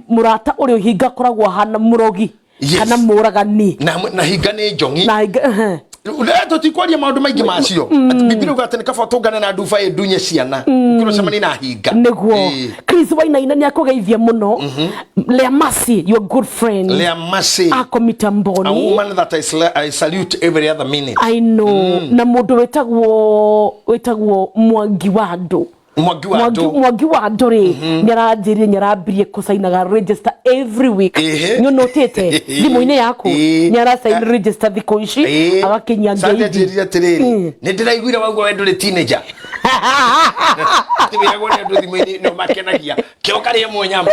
murata uri hinga koragwo hana murogi kana muragani na hinga ni njongi na Uleto tikwaria maundu maingi macio bibiri ugatene kafatungana na ndufa edunye ciana kiro cemani na hinga niguo Chris Waina ina ni akugeithia muno Lea Mercy your good friend Lea Mercy akomita mboni a woman that I salute every other minute I know na mundu wetagwo Mwangi Wadu Mwangi wa ndori nyaranjirie nyarambirie kusainaga register every week nyo notete thimo-ini yaku nyara sign register thiko ici agakinya ngeithi atiriri ni ndiraiguira wagwa wendo ri teenager tibiragwo ni andu thimo-ini no makenagia kiokarie munyama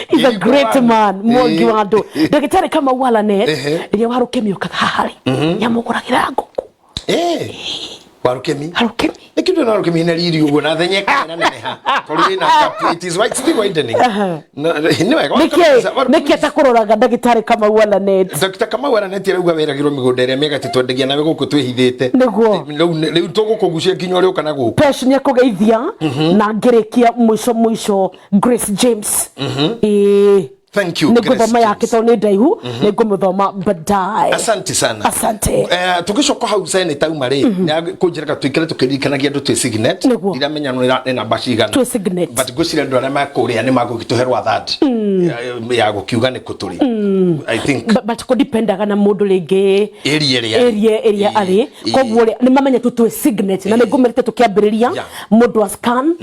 he's a great man Mwangi wa ndu ndagitari kama wala net iria warukemio kahari nyamuguragira nguku Warukemi nikindo na warukemi na riri ugo na thenyeka na neha torina it is white still widening niki atakuroraga ndagitari kama wala net Dr. Kamau wala net irauga weragirwo migunda ria mega titwendegia na guku twihithite riu tugukugucia kinyo ri ukana guku passion ya kugeithia na ngirikia mwisho Grace James Thank you. Niguthoma yake to ni ndaihu nigumuthoma badai. Asante sana. Asante. Tugicoka hau sene tauma ri kunjireka twikire tukirikanagia ndu twi signet ira menyano na bashigana. Twi signet. But gucire ndu arema kuria ni magugituherwa that. Ya gukiuga ni kuturi. I think. But ko dependaga na mundu ringi area ari. Koguo ni mamenya twi signet na nigumerite tukiambiriria mundu scan.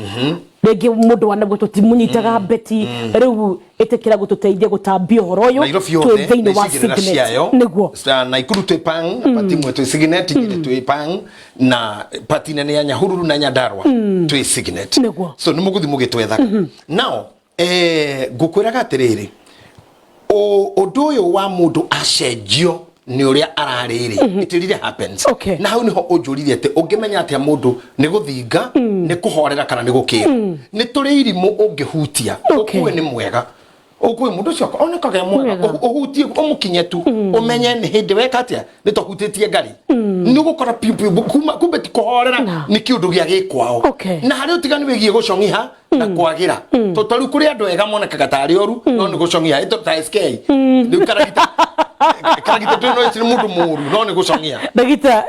Rege mundu wanagwo tutimunyitaga beti riu etekira gututeithia gutambia horo uyu twi thiini wa signet niguo na ikuru twi pang pati mwe twi signet twi pang na pati nene ya Nyahururu na Nyandarua twi signet so ni muguthi mugitwethaga now ngukwiraga atiriri undu uyu wa mundu acenjio ni uria arariri it really happens na hau niho unjurire ate ungimenya ate mundu ni guthinga ni kuhorera kana ni gukira ni turi irimu ungihutia ukwe ni mwega ukwe mundu cio onekaga mwega uhutie umukinye tu umenye ni hindi weka atia ni tohutitie ngari ni gukora piu kumbe ti kuhorera ni kiundu gia gikwao na hari utigani wigie gucongiha na kwagira totaru kuri andu ega monekaga tari oru no ni gucongiha ito ta SK ni karagita karagita tu no itiri mundu muru no ni gucongiha ndagita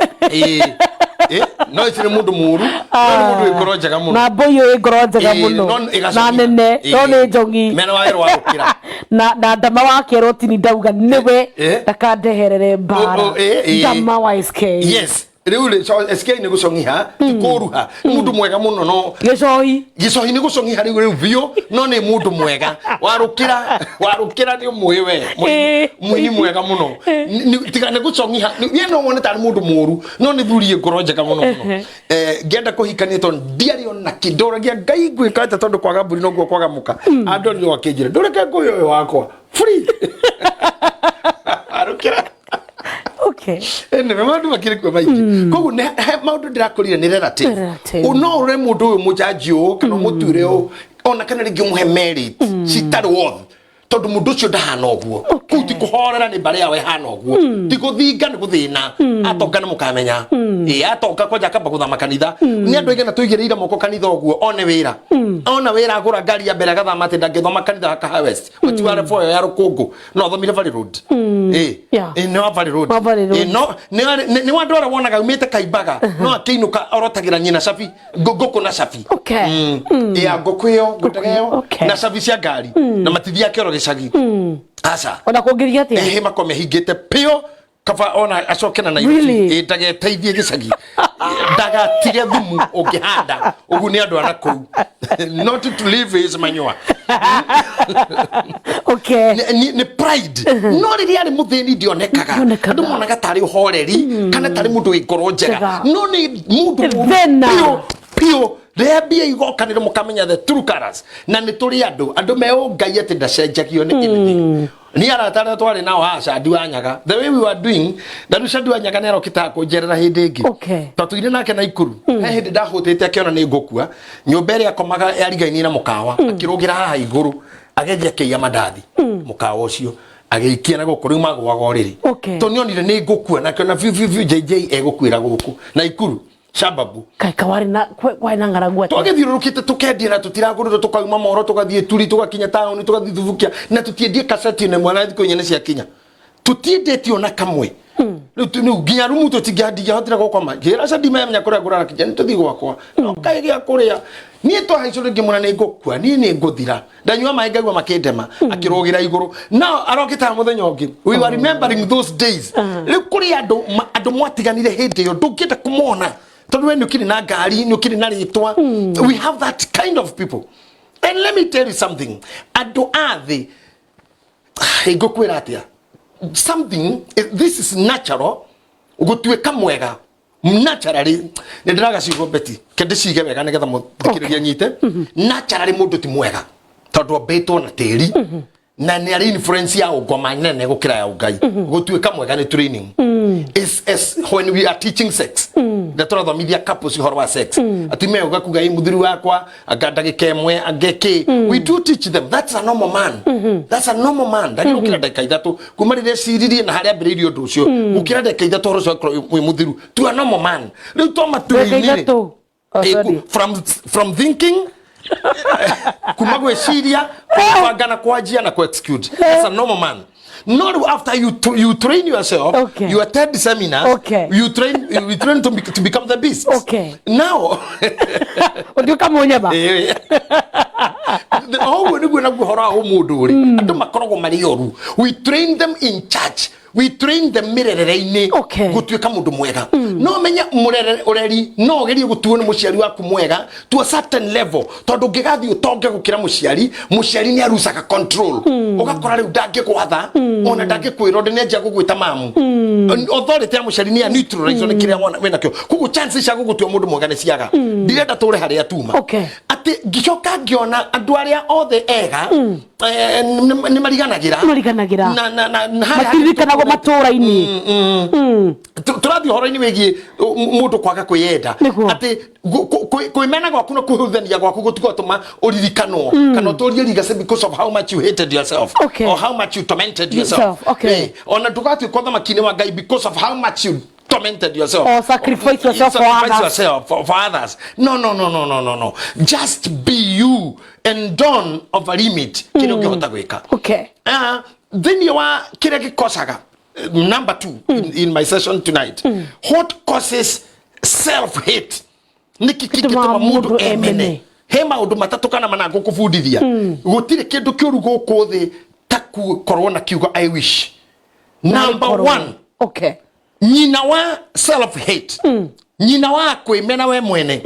no itiri mundu muru no mundu ikorojaga muno na boyo ikorojaga muno na nene no ni njongi mena wa ero wakira na ndama wake rotini ndauga niwe ndakandeherere mbara ndama wa SK yes riule SK ni gucongiha tikuruha mundu mwega muno no gicohi ni gucongiha riu vio no ni mundu mwega warukira ni mwewe mwini mwega muno tigane gucongiha ye no wona tari mundu muru no ni thurie ngorojeka muno ngenda kuhikania to ndiari ona kidora gia ngai gwikata tondu kwaga mburi no kwaga muka andu ni wakinjire ndureke nguyo wakwa free arukira okay ene maundu makiri kwa maiki kogu maundu ndirakurire ni relative uno ure mundu uyu mujaji u kana muture u ona kana ringi muhe merit citari wothe tondu mundu ucio ndahana oguo kuti kuhorera ni bare yawe hana oguo ti guthinga ni guthina atonga ni mukamenya atonga kwanja kamba guthama kanitha ni andu aigana tuigireire moko kanitha oguo one wira agura ngari ya mbere gathama ati ndangithoma kanitha ka West mutiware foyo ya rukungu no thomire Valley Road no Valley Road no ni wandu ora wonaga umite Kaimbaga no akiinuka orotagira nyina cabi ngoko na cabi ngoko iyo ngutageo na cabi cia ngari na matithia kero gicagi asa ona kungiria atia makome hingite pio kaba ona acokena na iruti ndageteithie gicagi ndagatige thumu ungihanda ugu ni andu ana kuu not to leave his manure ni pride no riri ari muthini ndionekaga andu monaga tari uhoreri kana tari mundu wikoro njega no ni mundu pio Rebia igokanire mukamenya the true colors na ni turi andu meungai ati ndacenjagio ni anything ni aratara twari nao haca ndu anyaga the way we were doing ndarusha ndu anyaga nero kitako njerera hindi ingi tatuire nake na ikuru he hindi ndahutite akiona ni ngukua nyumba ria komaga yarigaini na mukawa akirugira haha iguru agedia kia mandathi mukawa ucio ageikia na gukuru magwaga oriri tonionire ni ngukua na kana viu JJ egukwira guku na ikuru shababu kai kawari na kwa na ngaragwa tugithirurukite tukendia na tutiragurira tukauma moro tugathie turi tugakinya tauni tugathie thubukia na tutiendie kaseti ne mwana thiko nyene cia kinya tutiendetio na kamwe nu ginya rumu tutingiandia hotira gukoma gira cadi memenya kuria ngurara kijani tuthi gwakwa no kai gia kuria nie to haicuru ngimuna ni ngukua nie ni nguthira ndanyua mai ngagwa makindema akirogira iguru now arokita muthenya ungi we were remembering those days riu kuria andu mwatiganire hindi yo ndungita kumona tondu we nukiri na ngari nukiri na ritwa we have that kind of people and let me tell you something andu athi ngukwira atia something this is natural gutweka mwega naturally ndiraga cigo beti kende cige wega nigetha muthikiriria nyite naturally mundu ti mwega tondu betwo na tiri na ni ari influence ya ugoma nene gukira ya ugai gutweka mwega ni training is when we are teaching sex the turathomithia couples horo wa sex atime ugakuga muthiri wakwa agandage kemwe ageke we do teach them that's a normal man ndari ukira ndaka ithatu kumarire ciririe na haria mbiririo ndu ucio ukira ndaka ithatu horo cio we muthiru tu a normal man riu to matuini from thinking kumagwe ciria kwagana kwajia na execute that's a normal man. Not after you train yourself, you attend seminars, you train to become the beast. Now, ndio kama unyaba. We train them in church. We train them mirerere-ini gutwika mundu mwega. No menya mureri no gerie gutuo ni muciari waku mwega to a certain level. Tondu ngigathi utonge gukira muciari ni arusaka control. Ugakora riu ndangigwatha ona ndangikwira ndi nenja gugwita mamu. Authority ya muciari ni neutralize ni kiria wena kyo. Kugu chances cia gugutua mundu mwega ni ciaga. Ndirenda tore haria tuma. Ati gicoka ngiona andu aria othe ega ni mariganagira na matirikana go matura-ini turathi horo-ini wigie mundu kwaga kwiyenda ati kwimena gwaku no kuhuthania gwaku gutigotuma uririkanwo kana utorie rigase because of how much you hated yourself or how much you tormented yourself ona tugati kwatha makine wa Ngai because of how much you tormented yourself or sacrifice yourself for others. No. Just be you and don't over limit kile ungehota gwika. Then you are kile gikosaga. Number 2 in my session tonight. What causes self-hate? Nikikitema mundu emene. Hema undu matatu kana manango kufundithia. Gutire kindu kiuru guku thi taku korona kiugo I wish. Number 1. Nyina wa self-hate. Nyina wa kwimena we mwene.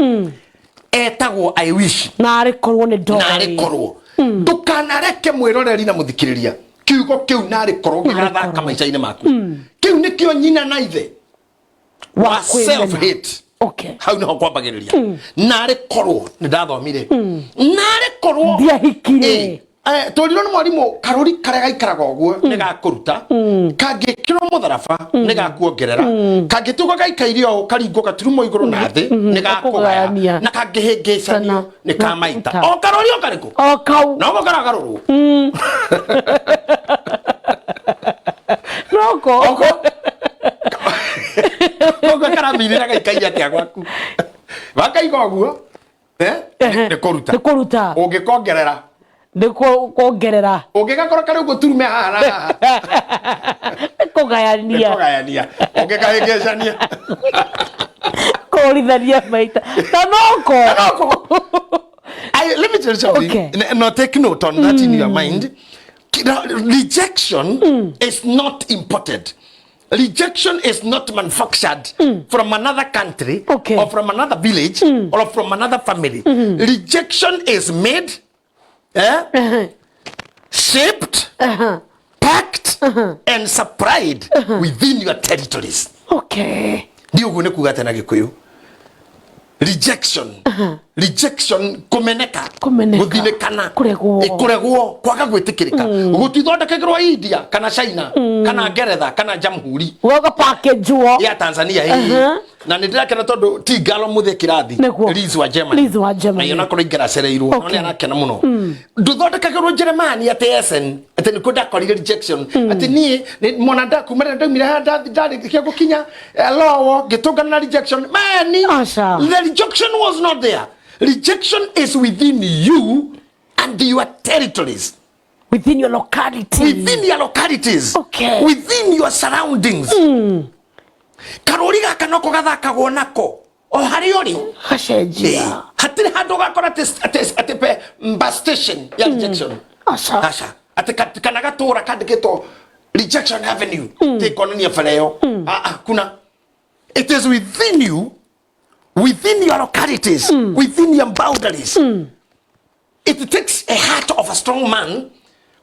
Etagwo I wish. Na arikorwo ni ndori. Na arikorwo. Ndukanareke mwiroreri na muthikiriria. Kiugo kiu na arikorwo girathaka maica-ini maku. Kiu nikio nyina na ithe wa self-hate. Hau niho kwambagiriria. Na arikorwo ni ndathomire. Na arikorwo ndiahikire. Toliro no mwarimu karori karega ikaraga uguo ni gakuruta kangikiro mutharaba ni gakuongerera kangituka gaikairio karingo gaturumo iguru na thi ni gakugaya na kangihingicanio ni kamaita o karori o kariku o kau no gakaragaruru noko Ogo karamirira gaikaia tia gwaku bakaiga uguo ni kuruta ungikongerera kuongerera ungigakora kari uguo turume haha kugayania ungikahingicania kuritharia maita tanoko let me tell you something. Okay. No, take note on that in your mind. Rejection is not imported. Rejection is not manufactured from another country or from another village or from another family. Rejection is made, shaped, packed, and supplied within your territories. Okay. Ndio gune kugata na Gikuyu. Rejection kumeneka guthinekana kuregwo kwaga gwitikirika gutithondekagirwo India kana China kana Ngeretha kana Jamhuri woga package wo ya Tanzania na ndirakena tondu tigalo muthe kirathi Liz wa Germany ayona kuri ngaracereirwo no ni arakena muno nduthondekagirwo Germany ati Essen ati ni kudakorire rejection ati ni mona ndakumira ndaumire handa ndarikia gukinya lowo gitungana na rejection mani the rejection was not there. Rejection is within you and your territories. Within your locality. Within your localities. Okay. Within your surroundings. Karori gaka noko gathakagwo nako. O hari ori. Hashenjia. Hatiri handu gakora ate pe bus station ya rejection. Asha. Ate kana gatura kandikito Rejection Avenue. Take on your fellow. Kuna. It is within you. Within your localities, within your boundaries. It takes a heart of a strong man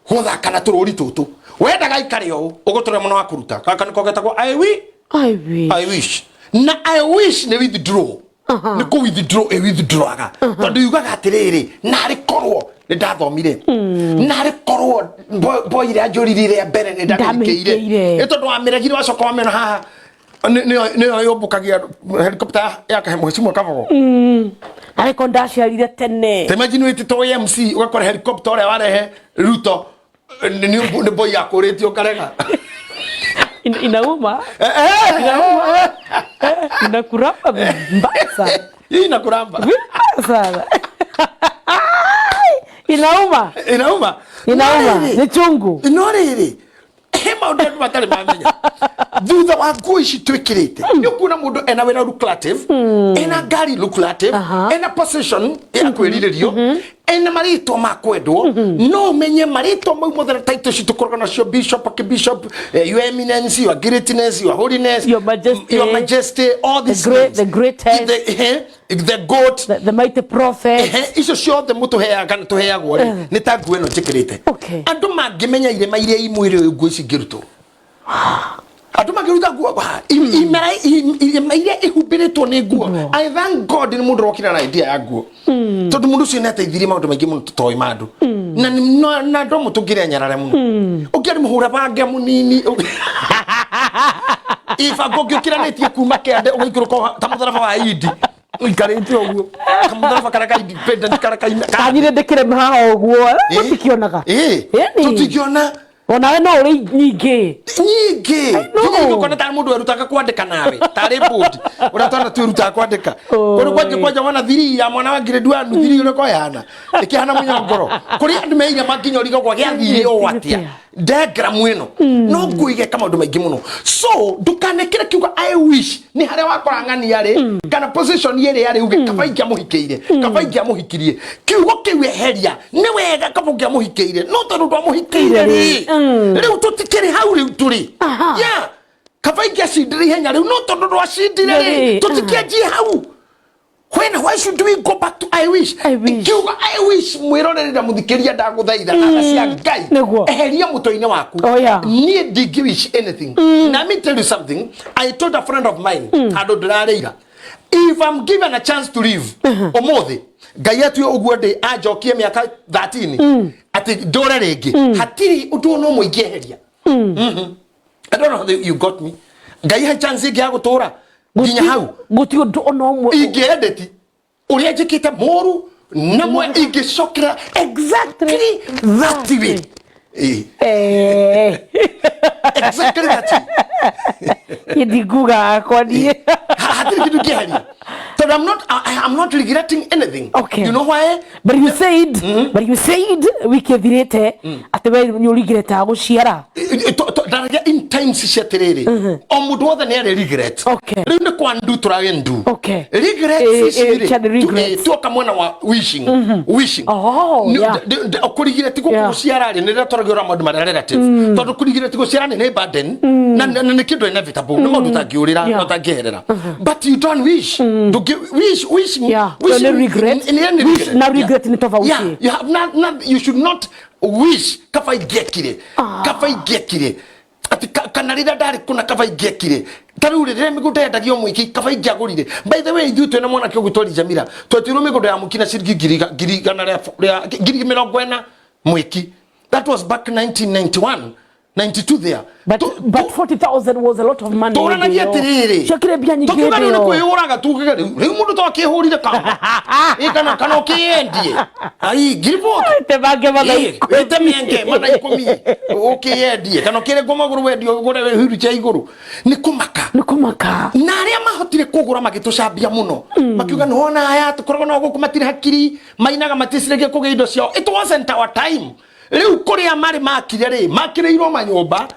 who that can turori tutu. Where the guy carry you, ogotore mono akuruta. Kaka niko getako I wish. Na I wish ne withdraw. Ne ko withdraw aga. Tondu yuga gatiriri na ri korwo ne ndathomire. Na ri korwo boy ira njorire mbere ne ndamikeire. Etondu amiragire wacoko wameno haha. Ne yo bukagia helicopter yaka mheshimiwa Kavogo. Ariko ndasharire tene. Imagine witi to MC ugakora helicopter ore warehe Ruto ne boy yakoretio karega. Inauma. Inakuramba mbaya sana. Inakuramba. Sana. Inauma. Ni chungu. Inoriri. Hema ndo batale mamenya. Thutha wa nguo ici twikirite ni kuna mundu ena wira lucrative ena gari lucrative ena position ya kwiriririo ena marito makwendwo no menye marito mau mothe title citu korogana cio bishop archbishop your eminence your greatness your holiness your majesty all these the greatest the goat the mighty prophet icio ciothe mutuheaga tuheagwo ni ta nguo eno njikirite andu mangimenya irema iria imwire nguo ici ngirutwo Atuma kiruta nguo imera iria ihubiritwo ni nguo. I thank God ni mundu rokina na idea ya nguo. Tondu mundu ucio neteithirie maundu maingi muno tutoi mandu. Na ndo mutungire nyarare muno. Ukiari muhura bange munini. Ifa gogikira netie kuma kende ugiikuruka ta mutharaba wa Idi. Uikarite oguo. Kamutharaba karaka independent karaka ina. Kanyire ndekire maha oguo. Tutikionaga. Tutikiona. Ona we no uri nyingi no kona ta mundu erutaka kwandika nawe tari board uratwana turuta kwandika kono kwaje wana thiri ya mwana wa grade 1 thiri ule ko yana ikihana munyongoro kuri andu meira makinyo rigo kwa gia thiri o watia diagram ino no kuige kama ndu maingi muno so dukanekira kiuga I wish ni haria wakorangani yari kana position yeri yari uge kabaingia muhikirie kiugo kiwe heria ni wega kabaingia muhikiire no tondu ndo muhikiire riu tutikiri hau riu turi ya kabaingia cindiri henya riu no tondu ndo acindire ri tutikianjie hau why should we go back to I wish kiuga I wish mwirorere na muthikiria ndaguthaitha na cia Ngai eheria mutoine waku nie digi wish anything na me tell you something I told a friend of mine ando ndirareira if I'm given a chance to live omothi Ngai atu uguo ndi anjokie miaka 13 ati ndore ringi hatiri undu no muingeheria I don't know how you got me ngai ha chance ngi agutura nginya hau guti undu no mwe ingeendeti uria njikite moru namwe ingicokera exactly that way exactly that Yediguga kwani hatiri kitu kihari. So I'm not regretting anything. Okay. You know why? But you said wikethirete ati we you regret aguciara. In times shaterere. Omudu wothe ne regret. Okay. Rinde kwa ndu turagendu. Okay. Regret is to kamwana wa wishing. Wishing. Oh, yeah. Kurigireti guciara ri ne ratorogira maundu mara relative. Tondu kurigireti guciara ne burden na ne kindu inevitable. No maundu tangiurira no tangiherera. But you don't wish. Wishing. Yeah. Regret. Now regret ni tofauti. Yeah. You have not. You should not wish kafa igekire. Kafa igekire. Ati kanarira ndari kuna kafa igekire. Taruri rire miguda ndagio mwiki kafa igiagurire. By the way, you twena mwana kyo gutwari Jamila. Twatiro miguda ya mukina shiriki giri kana giri mirogwena mwiki. That was back 1991. 92 there. But 40,000 was a lot of money. Tora na giatiriri. Shakire bia nyingine. Tokugana ni kwihuraga tukugana. Riu mundu to akihurire kama. Ikana kana okiendie. Ai gilbo. Te bage bage. Ite mienge mana ikomi. Okiendie. Kana okire gomaguru wendio gore hiru cha iguru. Ni kumaka. Na aria mahotire kugura magitucambia muno. Makiuga no na aya tukoragwo no gukumatire hakiri. Mainaga matisirege kuge indo ciao. It wasn't our time. Riu kuria mari makireirwo manyumba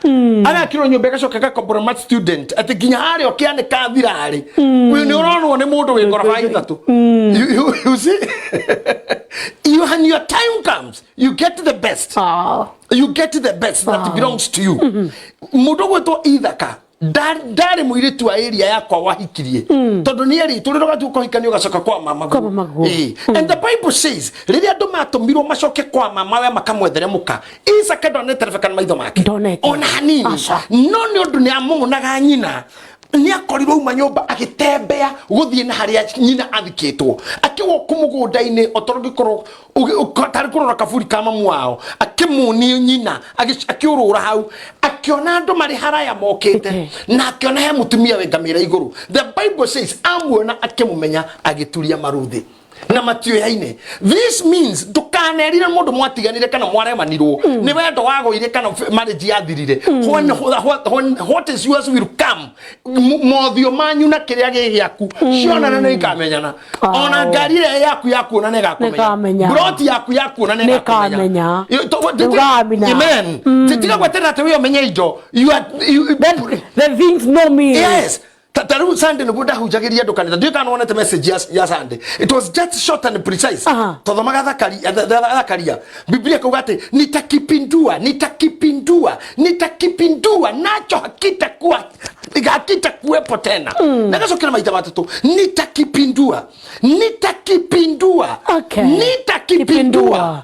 ara kiro nyumba gacoka ga compromise student ati ginya hari okiane ka thirari we ni uronwo ni mundu wi ngoroba ithatu you see when your time comes you get the best you get the best that belongs to you mundu gwetwo Ithaka ndari muiritu wa area yakwa wahikirie tondu ni eri turiroga tu kuhikania ugacoka kwa mama and the Bible says riria andu matumirwo macoke kwa mama we makamwethere muka Isaka ndonete kana maitho make ona hanini no ni undu ni amunaga nyina ni akorirwo uma nyumba agitembea guthie na haria nyina athikitwo akiwo kumugunda-ini otorogikorwo utari kurora kaburi ka mamu wao akimuni nyina akiurura hau akiona andu mari haraya mokite na akiona he mutumia we ngamira iguru. The Bible says amuona akimumenya agituria maruthi na matio yaine. This means dukanerire mundu mwatiganire kana mwaremanirwo ni wendo wagoire kana marriage yathirire what is yours will come mothio manyu na kiria giaku ciona na ikamenyana ona ngari yaku na negakumenya broti yaku na negakumenya amen titiga gwetera te we menye indo the things know me. Yes. Tataru Sunday nubuda hujagiria dukanita ndio kana wonete message ya Sunday. It was just short and precise. Todomaga thakaria Biblia kugate nitakipindua nacho hakita kuwepo tena. Nagaso kila maita matatu nitakipindua okay. Nitakipindua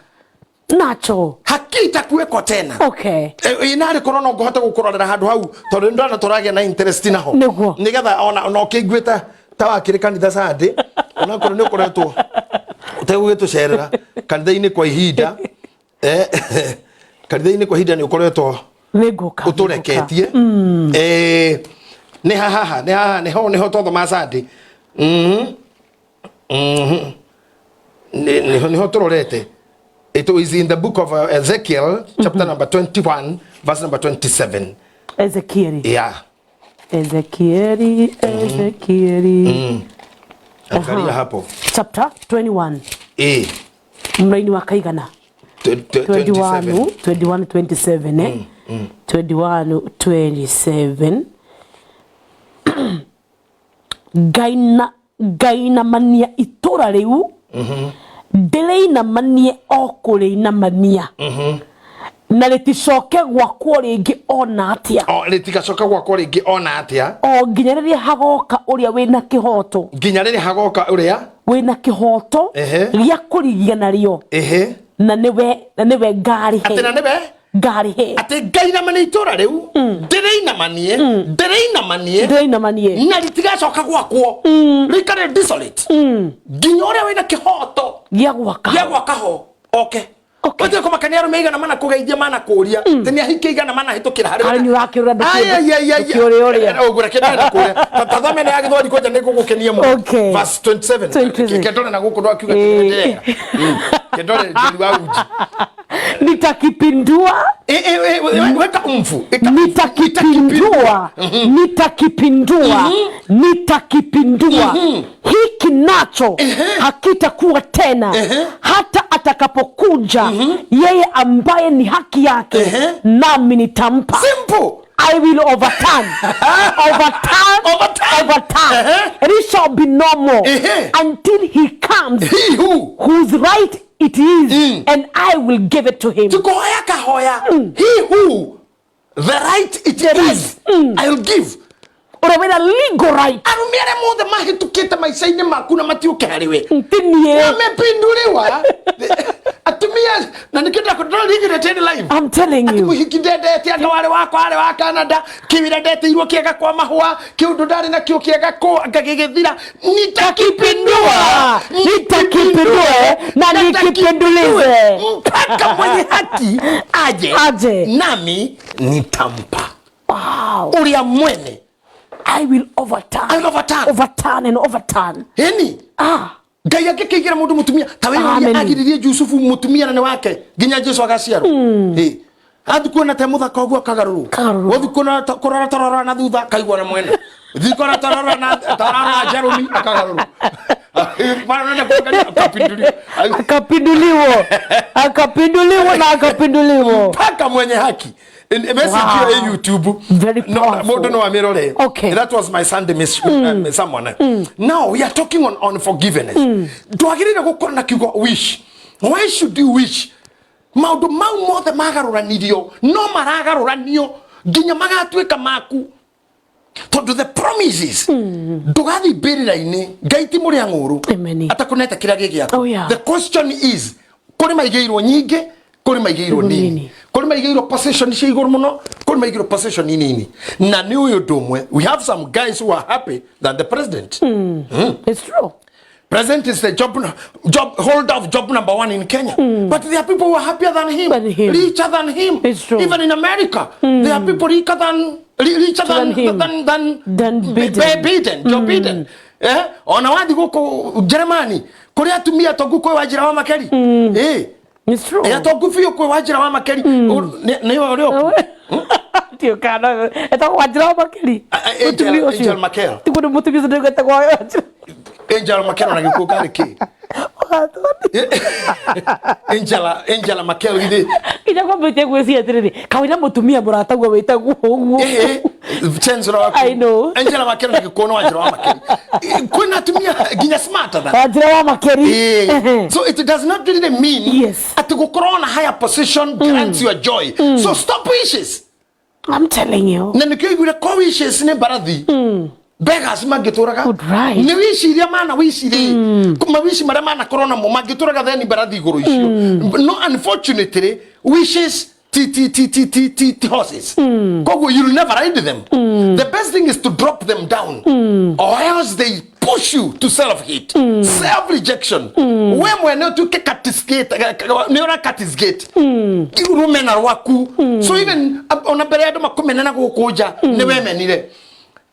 nacho hakita kuweko tena. Okay. Inari korona ngohota gukororera handu hau tondu ndana turagia na interest naho nigetha ona ukingwita tawakire kanitha Sunday ona korwo ni ukoretwo utegugitu cerera kanitha-ini kwa ihinda kanitha-ini kwa ihinda ni ukoretwo niguka utureketie ni haha niho totho ma Sunday niho turorete. It is in the book of Ezekiel, chapter number 21, verse number 27. Ezekiel. Yeah. Ezekiel. Angalia hapo. Chapter 21. Mlaini wa kaigana. 21, 27. 21, 27. Gaina mania itura riu. Ndereina manie okureina mania na riticoke gwakwo ringi ona atia ritigacoka gwakwo ringi ona atia nginya riria hagoka uria wina kihoto wina kihoto gia kurigiana rio na niwe ngari ati na niwe ngari he ati ngaina manie itura riu ndereina manie na ritigacoka gwakwo rikare desolate nginya uria wina kihoto gia gwaka ho okay Okay. Ote kuma kaniaro meiga na mana kugeithia mana kuria. Tenia hikiga na mana hitukira hari. Ari ni wakirura nduki. Ay. Ogura kenda kuria. Tathame ne agithwari koja ne gugukenia mu. Verse 27. Ketone na guku ndo akiuga kidega. Ketone ndi wa uji. Nitakipindua. Weka umfu. Nitakipindua. Hiki nacho hakitakuwa tena hata atakapokuja yeye ambaye ni haki yake nami nitampa. Simple. I will overturn. And it shall be no more until he comes. He whose right it is, and I will give it to him. He who the right it is, I will give. Urawena legal right. Arumiere mothe mahitukite maicaine maku na matiuke hariwe. Ntinie. Amepinduliwa. Atumia na nikenda control trend live. I'm telling you. Atimuhikidete ati wale wako wale wa Canada kiwiradete irwo kiega kwa mahua kiundu ndari na kio kiega ko ngagigithira nitakipindua na nikipindulize mpaka mwenye haki aje nami nitampa. Wow. Uria mwene I will overturn. Heni Ngai akikigira mundu mutumia tawe agiririe Yusufu mutumia na ne wake ginya Jesu agaciaro athukuna te muthaka ogwo kagaruru wathukuna korora torora na thutha kaigwa na mwene thikora torora na tarara Jeremy akagaruru bana na akapinduliwa paka mwenye haki. Message here YouTube. Very powerful. No, amirole. Okay. That was my Sunday message. Someone. Now we are talking on forgiveness. Do agiri na gukora na kiugo wish. Why should you wish? Maundu mau mothe magaruranirio no maragaruranio ginya magatwika maku. To the promises. Dugathi birira-ini Ngai ti muri anguru. Atakuneta kira gigiako. The question is kuri maigeirwo nyinge kuri maigeirwo nini? Kuri maigeirwo possession cia iguru muno kuri maigeirwo possession nini? Na ni uyu domwe we have some guys who are happy than the president. It's true. President is the job holder of job number 1 in Kenya. But there are people who are happier than him, richer than him. It's true. Even in America, there are people richer than Biden, Joe Biden. Ona wadi guko Germany, kuri atumia togu kwe wajira wa makeri. It's true. Ya togu fio kwe wajira wa makeri. Ni wao Tio kana, eto wajira wa makeri. Angel Merkel. Tikuno mutubizo ndegeta kwa Angel Merkel na gikuka riki. Angela Merkel ide. Ija kwa bete gwesi atiriri. Kawina mutumia muratagwa wetagwo ogwo. Chancellor. I know. Angela Merkel na gikuno wajira wa makeri. Kuna tumia ginya smarter than. Wajira wa makeri. So it does not really mean at gukoro na higher position grants you joy. So stop wishes. I'm telling you. Na nikigure ko wishes ne barathi. Beggars magituraga. Ni wishiria mana wishiri. Kuma wishi mara mana corona mo magituraga then barathi iguru icio. No, unfortunately wishes t horses. Kogo you'll never ride them. The best thing is to drop them down. Or else they push you to self-hate, self-rejection. When no to katisgate, neura katisgate. Irumena waku. So even on a beredo makumena na gokoja newe menire.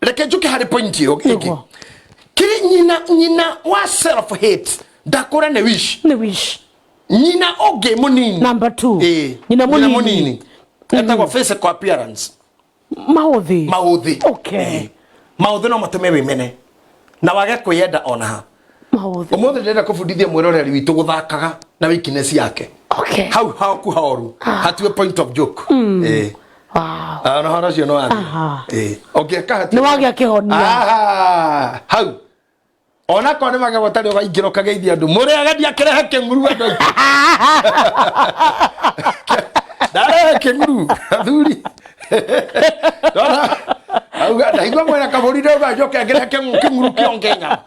Leke juke hari point yo. Kiri nyina wa self-hate. Dakora ne wish. Nina oge munini. Number 2. Nina munini. Eta kwa physical appearance. Maudhi. Okay. Maudhi no matume mene. Na wage kuyenda ona ha. Maudhi. Omuthi ndenda kubudithia mwiroreri witu guthakaga na weakness yake. Okay. How ku haoru. Hatue point of joke. Wow. No hana cio no athi. Okay kahati. Ni wage akihonia. How. Ona ko ne mage gotari ogaingiro kageithia andu muri agadia kirehe kenguru andu. Dare kenguru athuri. Dona auga ndaigwa mwena kaburi ndo gajoke ngirehe kenguru kiongenya.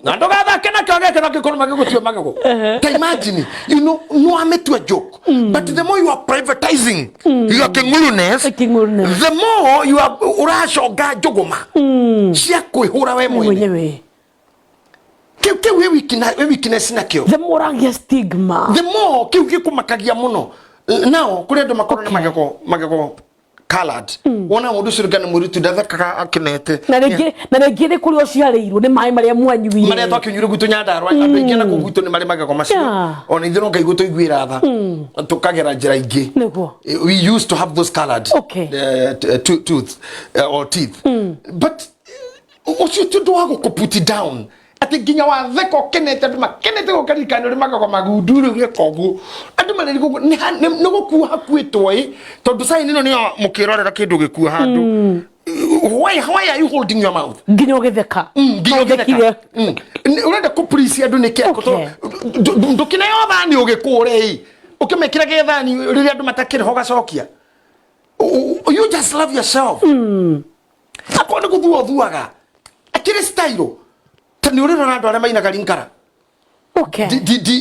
Na ndo gatha kena kage kana kikono mage gutio mage go. Can imagine you know no ametu a joke. But the more you are privatizing your kengurunes, the more you are urashoga jogoma. Cia kwihura we mwenyewe. we weakness na kio the more I stigma the more kiu kumakagia muno now kuri ndo makoro na magego colored wona mundu cirugana muritu ndathaka akinete na rege kuri ociareirwo ni mai maria mwanyuire maria twakinyure gutu nyandarwa andu ingi na kugutu ni mari magego macio ona ithiro ngai gutu igwira tha tukagera njira ingi we used to have those colored tooth or teeth but ocio tu ndo wago put it down ati ginya wa theko kenete nduma kenete go karikano ri magego magunduru gekogu andu mari ni gokuwa hakwitwo tondu sai nino ni mukirorera kindu gikuwa handu why are you holding your mouth ginya ogetheka urenda ku please andu ni keko to ndukina yo thani ugikure ukimekira ge thani riri andu matakire ho gacokia you just love yourself akona guthuaga akire style tani urira na andu arĩa maina garinkara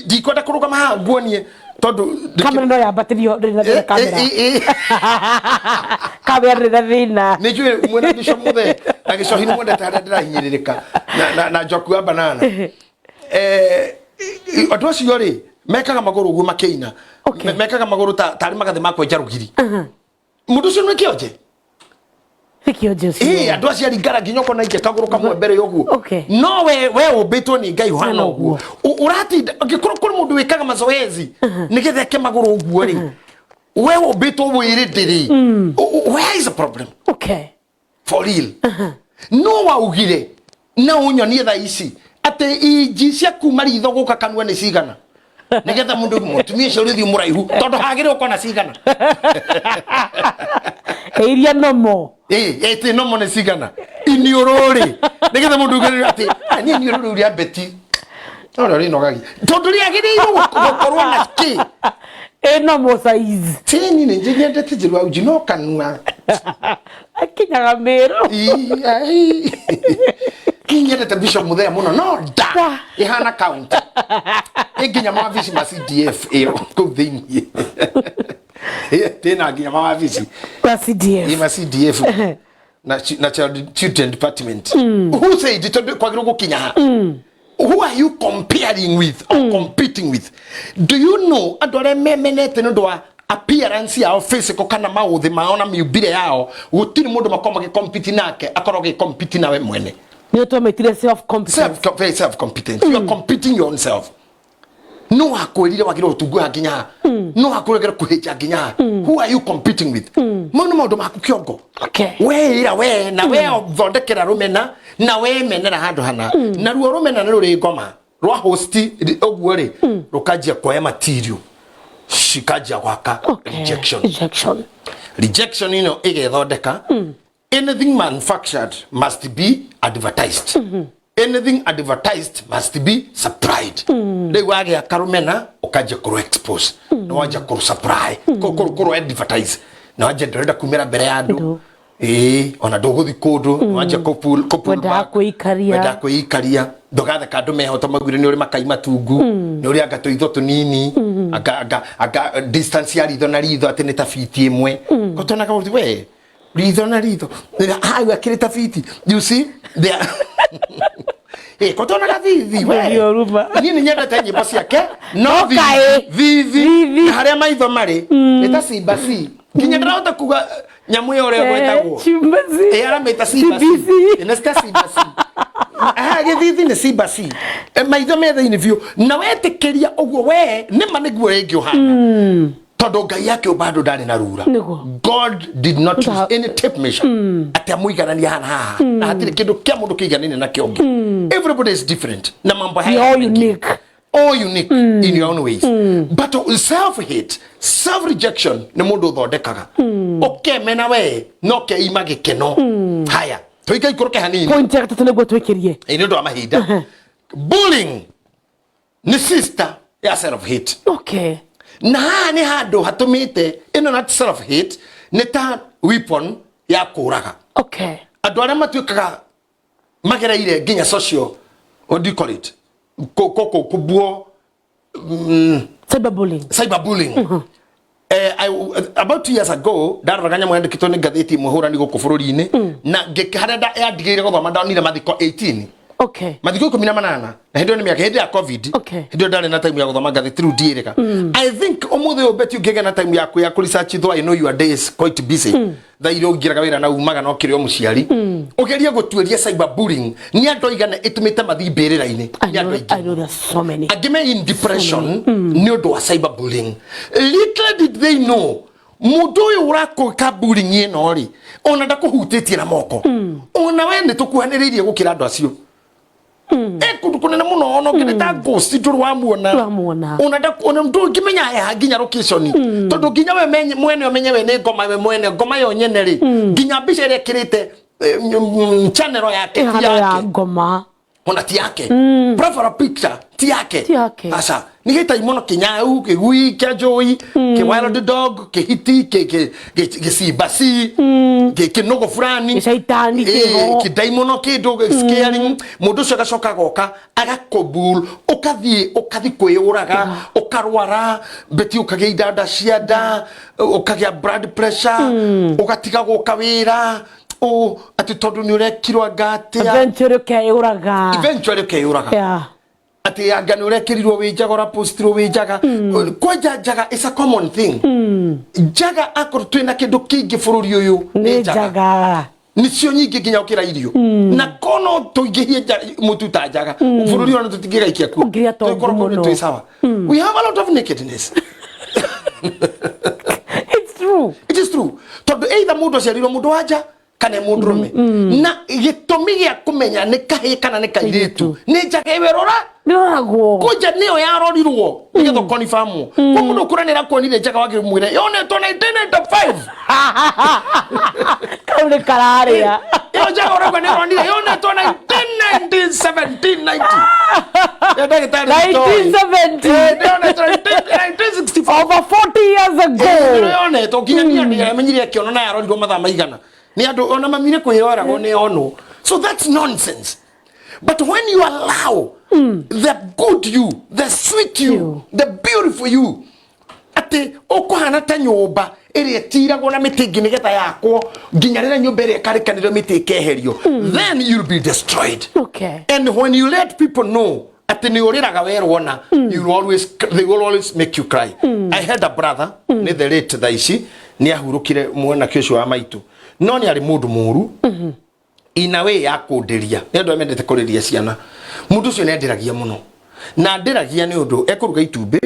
di kwenda kuruga maha nguonie tondu kamera no yambatirio rĩrĩa kamera kamera rĩrĩa thina nĩ njũĩ mwena gico muthe na gicohi nĩ mwendete harĩa ndĩrahinyĩrĩrĩka na njoku ya banana andũ acio rĩ mekaga magũrũ ũguo makĩina mekaga magũrũ tarĩ magathĩ ma kwenja rũgiri mũndũ ũcio nĩ kĩonje andũ acio aringara nginya ũkona ingĩ kagũrũ kamwe mbere yoguo no we ũmbĩtwo nĩ Ngai ũhana ũguo ũratinda angĩkorwo kũrĩ mũndũ wĩkaga mazoezi nĩgetha eke magũrũ ũguo rĩ we ũmbĩtwo wĩrĩ ndĩrĩ where is the problem for real no waugire na ũnyonie thaa ici atĩ inji cia kuma ritho gũka kanua nĩ cigana nĩgetha mũndũ mũtumia ũcio ũrĩthiĩ mũraihu tondũ hagĩrĩrwo ũkona cigana iria nomo ete nomo nĩ cigana iniũrũrĩ nĩgetha mũndũ ũgĩrĩrwo atĩ niĩ iniũrũrĩ ũrĩa beti tondũ rĩnogagi tondũ rĩagĩrĩirwo gũkorwo na kĩ nomo size tini nĩ nyendete njĩru au njino kanua akinyaga mĩrũ kinyendete Bishop Muthea muno no da ihana count iginya mawabici ma CDF kũu thĩinĩ tena nginya mawabici ma CDF na children department who said it kwagĩrĩirwo gũkinya ha who are you comparing with or competing with do you know andũ arĩa memenete nĩ ũndũ wa appearance yao physical kana maũthĩ mao na miumbire yao gũtirĩ mũndũ makoma gĩcompete nake akorwo gĩcompete nawe mwene you to make self competence self competence you are competing yourself no akwĩrire wagĩrĩirwo gũtunguha nginya no akwĩrire kũhĩnja nginya who are you competing with mũno maũndũ maku kĩongo we na we thondekera rũmena na we menera handũ hana na ruo rũmena nĩ rũrĩ ngoma rwa host ũguo rĩ rũkanjia kuoya material shikajia gwaka rejection ino igethondeka anything manufactured must be advertised anything advertised must be supplied rĩu wagĩa karũmena ũkanjia kũrũ expose na wanjia kũrũ supply kũrũ advertise na wanjia ndĩrenda kumĩra mbere ya andũ ona ndũgũthi kũndũ wanjia wenda kwĩikaria ndũgatheka andũ mehota magwire nĩ ũrĩ makai matungu nĩ ũrĩ anga tũitho tũnini anga distance ya ritho na ritho atĩ nĩ ta biti ĩmwe gotonaga we ritho na ritho hayu akĩrĩ ta biti you see there gotonaga thithi we niĩ nĩ nyendete nyĩmbo ciake no thithi na harĩa maitho marĩ nĩ ta cimbasi nginya ndĩrahota kuga nyamũ ya ũrĩa gwetagwo aramĩta cimbasi nĩ ta cimbasi gĩthithi nĩ cimbasi maitho me thĩinĩ biũ na wetĩkĩria ũguo we nĩma nĩguo rĩngĩ ũhana tondũ Ngai akĩũmba andũ ndarĩ na rura God did not use any tape measure atĩ amũiganania hana haha na hatirĩ kĩndũ kĩa mũndũ kĩiganine na kĩongĩ everybody is different na mambo haya all unique in your own ways but self-hate self-rejection nĩ mũndũ ũthondekaga ũkemena we no keima gĩkeno haya tũikai ikũrũke hanini point ya gatatũ nĩguo twĩkĩrie nĩ ũndũ wa mahinda bullying nĩ sister ya self-hate na haha nĩ handũ hatũmĩte ĩno na self-hate nĩ ta weapon ya kũraga andũ arĩa matuĩkaga magereire nginya social what do you call it kubuo cyberbullying about 2 years ago ndaraganya mwandĩkĩtwo nĩ ngathĩti mũhũrani gũkũ bũrũri-inĩ na harĩa yandigĩire gũthoma ndonire mathiko 18 Okay. Mathiko 18 na hendo ni miaka ya covid. Okay. Hendo ndale na time ya guthoma ngathi through direka. I think omuthe obeti ungege na time yaku ya research though I know your day is quite busy. Thairo ngiraga wira na umaga no kire o muciari. Ugeria gutueria cyberbullying ni andu igana itumite mathibirira-ini. I know there's so many. Agime in depression ni undu wa cyberbullying. Little did they know mundu uyu urakoka bullying ino ri ona ndakuhutitie na moko. Ona we ni tukuhaniririe gukira andu acio. Kundu kunene muno ono kineta ghost nduru wamuona. Ona ndakona mtu kimenya ya ginya location. Tondu ginya we mwene omenye we ni ngoma we mwene ngoma yo nyene ri. Ginya bica ire kirite channel yake ya ngoma. Ona ti yake. Profile picture ti yake. Asa nigeta imono kinyau ke gui ke joy ke wild dog ke hiti ke sibasi ke nogo fulani ke shaitani ke daimono ke dog scaring mundu cio gacoka goka agakobul ukathi kwiyuraga ukarwara beti ukagea idada cianda ukagea blood pressure ukatiga goka wira ati tondu ni urekirwa gatia eventually keyuraga yeah. Ati anga ni urekirirwo wijaga ora postirwo wijaga kwaja jaga is a common thing jaga akor twina kindu kingi bururi uyu ni jaga nicio nyingi ginya ukira irio na kono tuingihie mututa jaga bururi ona tutingigaikia ku tukorwo sawa we have a lot of nakedness. It's true. It is true. Tondu either mundu aciarirwo mundu wanja kana mundurume na gitumi gia kumenya ni kahi kana ni kairitu ni jaga iwerora niragwo kuja niyo yarorirwo nigetho confirm ko mundu kuranira kuonire jaga wagire mwire yone to 1995 kaule kararia yo jaga ora kwani ronire yone to 1917 ya daga tari 1964 over 40 years ago yone to kinya ni amenyire kiona na yarorirwo mathaa maigana ni andu ona mamire kwiyora go ne ono. So that's nonsense. But when you allow the good you, the sweet you, the beautiful you, ati okuhana ta nyumba iri etiragwo na mitingi nigetha yakwo nginya rira nyumba iri karikaniro mitike eherio, then you'll be destroyed. Okay. And when you let people know ati ni uriraga werwona, they will always make you cry. I had a brother ni the late thaici ni ahurukire mwana kesho wa maitu no ni ari mundu muru ina we ya kundiria ni andu amendete kuriria ciana mundu cio ne ndiragia muno na ndiragia ni undu ekuruga itumbi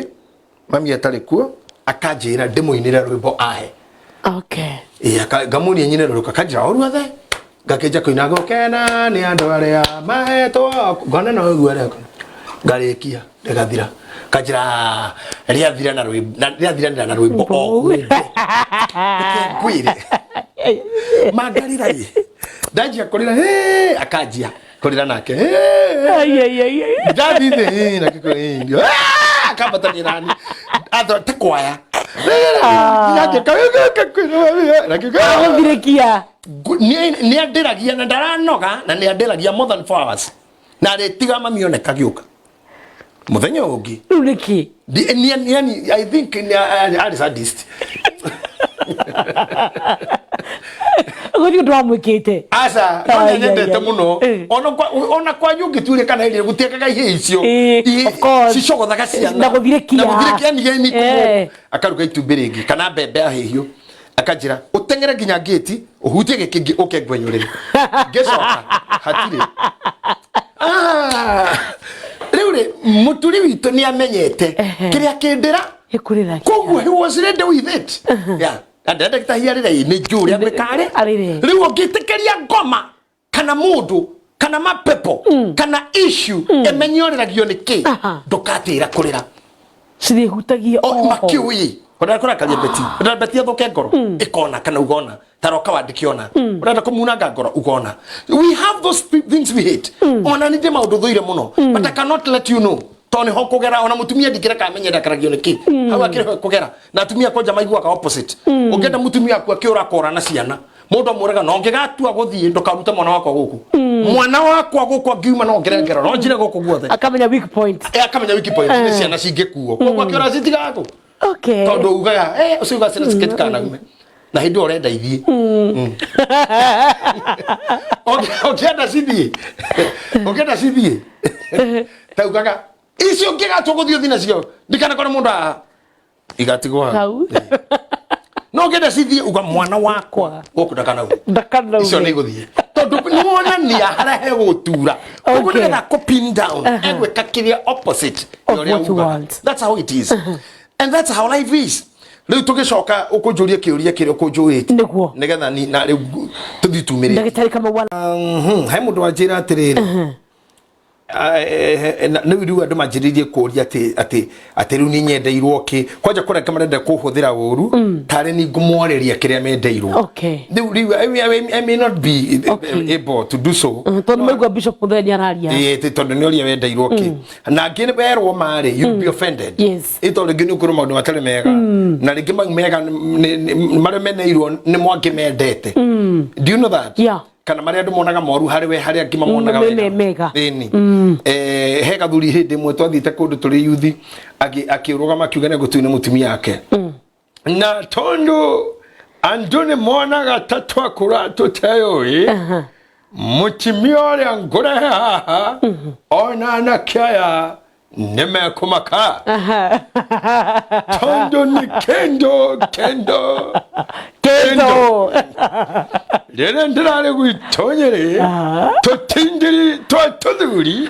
mami atari kuo akanjira ndimoinira rwimbo ahe. Okay. Gamuni nyine ruka kanjira oruothe gakeja kuina gokena ni andu aria mahetwo ngona no guare ngarikia ndagathira kanjira ria thira na rwimbo o kwire magarira ye daji akorira akajia korira nake dadi de na kiko akabata ni nani ado tekwaya yake na kiko avirekia ni adiragia na ndaranoga na ni adiragia more than 4 hours na retiga mamione kagiuka muthenya ungi uliki ni I think ni ali sadist Gori ndwamwikite asa no nyendete muno ona kwa yungi tuli kana ile gutiekaga ihe icio cicogothaga ciana na guthirekia ni kumo akaruga itumbirigi kana bebe ahihio akajira utengere ginya gate uhutie gikingi ukengwenyurira ngecoka hatire riure muturi witu ni amenyete kiria kindira ikurira koguo he was ready with it yeah ndenda Gitahi arira ni njuri agwikare riu ngitikeria ngoma kana mundu kana mapepo kana issue emenyoreragio niki ndukatira kurira cirihutagia makiui ona kora kalia beti athoke ngoro ikona kana ugona taroka wandikiona urenda kumunanga ngoro ugona. We have those things we hate ona ni ndima undu thuire muno but I cannot let you know toni hokugera ona mutumia ndikira kamenya ndakaragio niki hau akire kugera na atumia koja maigua ka opposite ungenda mutumia kwa kiura kora na ciana mundu amuraga no ngigatua guthie ndukaruta mwana wakwa guku mwana wakwa guku ngiuma no ngerengera no njire guku guothe akamenya weak point ni ciana cingikuo kwa kiura citigaku okay tondu ugaga uciuga ciana ciketikana ume na hindi orenda ithie okay na cithie taugaga icio ngiga tuguthio thina cio ndikana kona mundu igatigwa Hau. no ngenda cithie uga mwana wakwa ukudakana Ndakana icio ni guthie tondu ni wona ni harahe gutura Okay. uguo na pin down egwe kakiria opposite Of yoria what you uga. want. That's how it is and that's how life is. Riu tugicoka ukunjuria kiuria kiria ukunjurite Niguo. nigetha ni na riu tuthi tumire Ndagitari kama wana hai mundu wanjira atiriri no riu andu manjiririe kuria ati riu ni nyendeirwo ki kwanja kureka marenda kuhuthira uru tare ni ngumworeria kiria mendeirwo Okay. riu I may not be able to do so tondu maigua Bishop Mutheni araria tondu ni uria wendeirwo ki na ngine berwo mari you be offended Yes. ito ringi ni ukuru maundu matari mega na ringi mega mari meneirwo ni mwangi mendete do you know that Yeah. kana maria andu monaga moru hari we hari angima monaga mega ini he gathuri hindi mwe twathite kundu turi yuthi akirugama akiuga ne gutuine mutumia yake na tondu andune monaga tatwa kura tutayo mutumia ria ngure haha ona na kaya neme kumaka tondu ni kendo Lena ndirare gwitonyere totindiri twathuri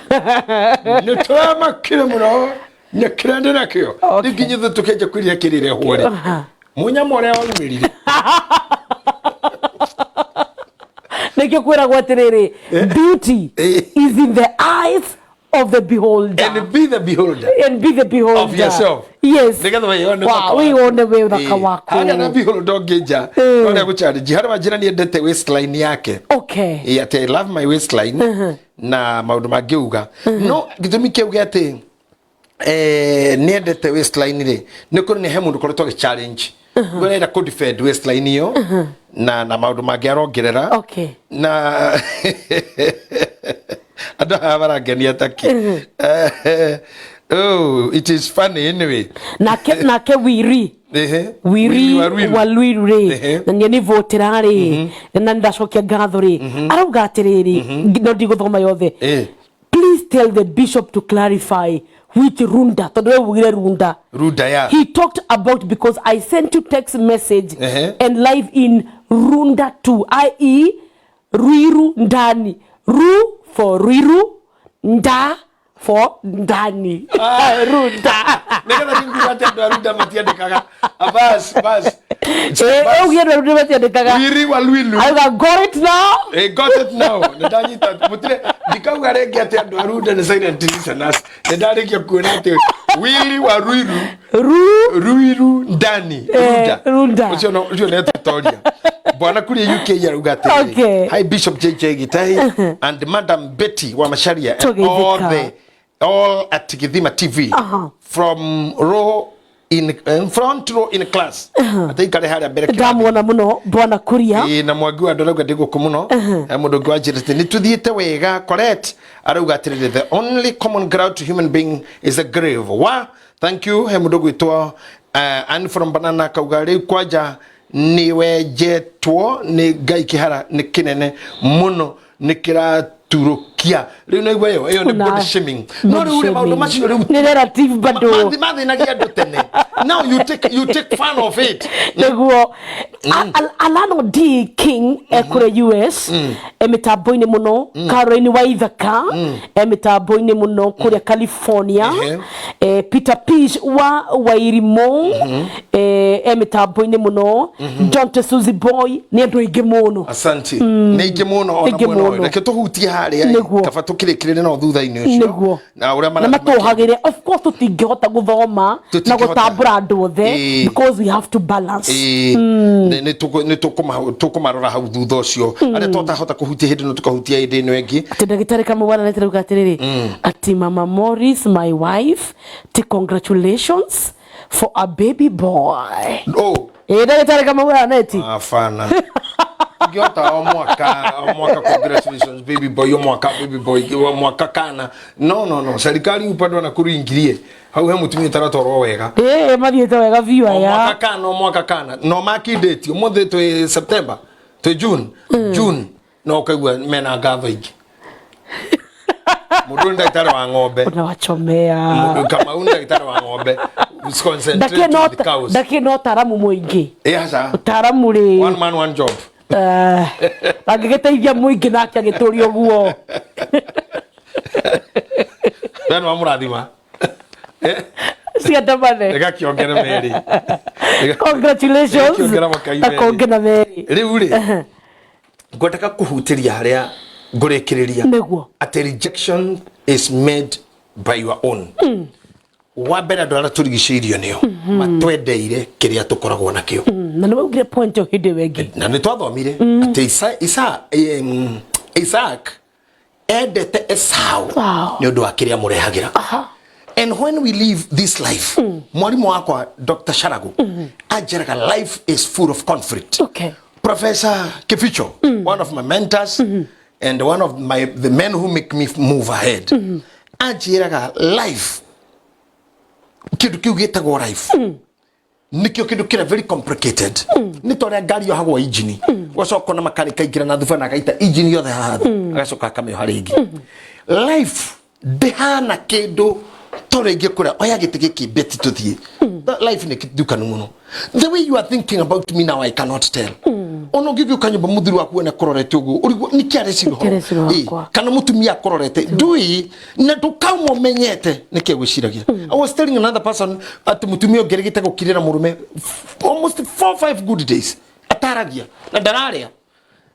ne twamakire muno ne kirande nakyo ndiginye tukeje kwirira kirire hore munyamore warumirire Nekyo kwera gwatiriri beauty is in the eyes of the beholder and be the beholder of yourself. Yes. Nigga we one we one we uthaka wako. Ana na beholder ngeja ona guchari jihara bajira ni endete waistline yake. Okay. I love my waistline na maundu magiuga. No gitumi kiuga ati ni endete waistline ri niko ni he mundu koretwo challenge. Gwera ko defend waistline yo na maundu magiarongerera. Okay. Na Adavara taki. Oh, it is funny anyway. Nake wiri walwiri na nyeni votera ri na ndacokia ngatho ri arauga atiriri no ndiguthoma yothe. Please tell the bishop to clarify which runda tondu we wugire runda ya he talked about because I sent you text message and live in runda 2 i.e. ruiru ndani ru for ruiru nda for ndani runda negala ningu wate runda matiandikaga bas ugiye runda matiandikaga wiri walwilu I got it now ndanyita mutire dikauga rege ate andu runda ne silent listeners ndarikia kuona ate wili wa ruiru ndani runda ucio ne tutoria bwana kuri UK ya rugate hi Bishop JJ Gitahi and Madam Betty wa Masharia and all at Githima TV from row in front row in class I think kale hari mbere ndamwona muno bwana kuria na mwagi wa ndorauga ndiguku muno mundu gwajirite ni tuthiete wega correct arauga atirire the only common ground to human being is a grave wa thank you he mundu gwitwa and from banana kauga ri kwaja niwe jetwo ni ngai kihara ni kinene muno ni kiraturukia riu no igwe yo ni body shaming no riu maundu macio riu ni relative bado mathi na giando tene now you take fun of it neguo Alano D King kure US emitambo-ini muno Caroline Waithaka emitambo-ini muno kure California Peter Pish wa Wairimo emitambo-ini muno John Tesuzi Boy ni andu ingi muno asante ni ingi muno ona muno reke tuhutie haria kaba tukirikirire no thutha-ini ucio na uria matuhagire of course tutingihota guthoma na gutambura andu othe because we have to balance ni tukumarora hau thutha ucio aria twatahota kuhutia hindi no tukahutia hindi ino engi ati ndagitari kama bwana netere ugatiriri ati Mama Morris my wife congratulations for a baby boy ndagitari kama bwana neti afana Giota o mwaka congratulations baby boy o mwaka baby boy o mwaka kana no serikali upande na kuringirie hau he mutumia taratoro wega mathiete wega biwa ya mwaka kana no maki date umuthi to September to June no kaigua mena ngatho ingi mundu ndaitari wa ng'ombe unawachomea kama ndaitari wa ng'ombe dake no taramu muingi asa taramu ri one man one job agigiteithia muingi nake agiturio guo nani wamurathima siata bane ega kiongera meri congratulations akongena meri riu ri ngotaka kuhutiria haria ngurekiriria neguo at rejection is made by your own wabera ndwara turigicirio nio matwendeire kiria tukoragwo nakio na nĩ waugire point of hide wengi na nĩ twathomire atĩ Isaac endete Esau nĩ ũndũ wa kĩrĩa mũrehagira and when we live this life mwarimu wakwa Dr. Sharago ajeraga life is full of conflict. Okay. Professor Kificho, one of my mentors and one of the men who make me move ahead, ajeraga life kindu kiu gitagwo life nikio kindu kira very complicated ni toria ngari yo hagwo engine gocoko na makanika ingira na thuba na gaita engine yothe haha agacoka kamyo haringi life dehana kindu torengie kura oya gitege kibeti tuthie life ni kidukanu muno the way you are thinking about me now I cannot tell ono gigio kanyumba muthiru waku na kororete ugu urigo ni kiare siro kana mutumia kororete dui na ndukaumo menyete nike gwiciragia I was telling another person at mutumia ongeregite gukirira murume almost 4-5 good days ataragia na ndararia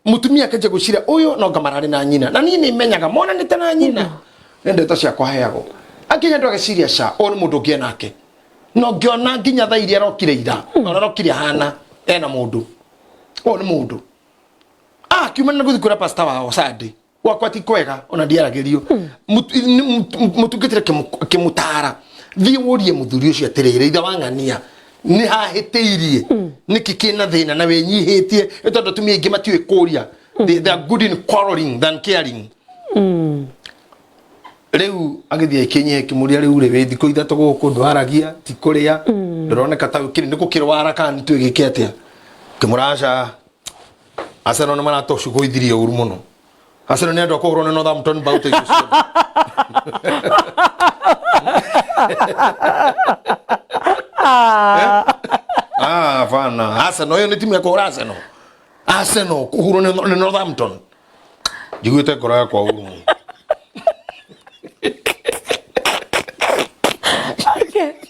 mutumia kaje gwicira uyu no ngamarari na nyina na nini menyaga mona nite na nyina nende to cia kwaheago akigendo ageciria sha onu mundu ngie nake no ngiona nginya thairi arokire ira arokire hana ena mundu onu mundu kiuma na guthikura pastor wa Sunday wakwa ti kwega ona ndiaragirio mutungitire kimutara thi worie muthuri ucio atirire itha wangania ni hahitiirie niki kina thina na wenyihitie etondo tumia ingi matiwe kuria they are good in quarreling than caring Reu agithia ikinye kimuria reu ri we thiko ithatu guku ndwaragia ti kuria ndironeka ta ukiri ndiko kirwara kan tu igike atia kimuraca aseno ne mana to shugo ithirie uru muno aseno ne ndo ko urone no Southampton bout icio fana aseno yo ni timu ya ko Arsenal ko urone no Southampton jiguite kora kwa uru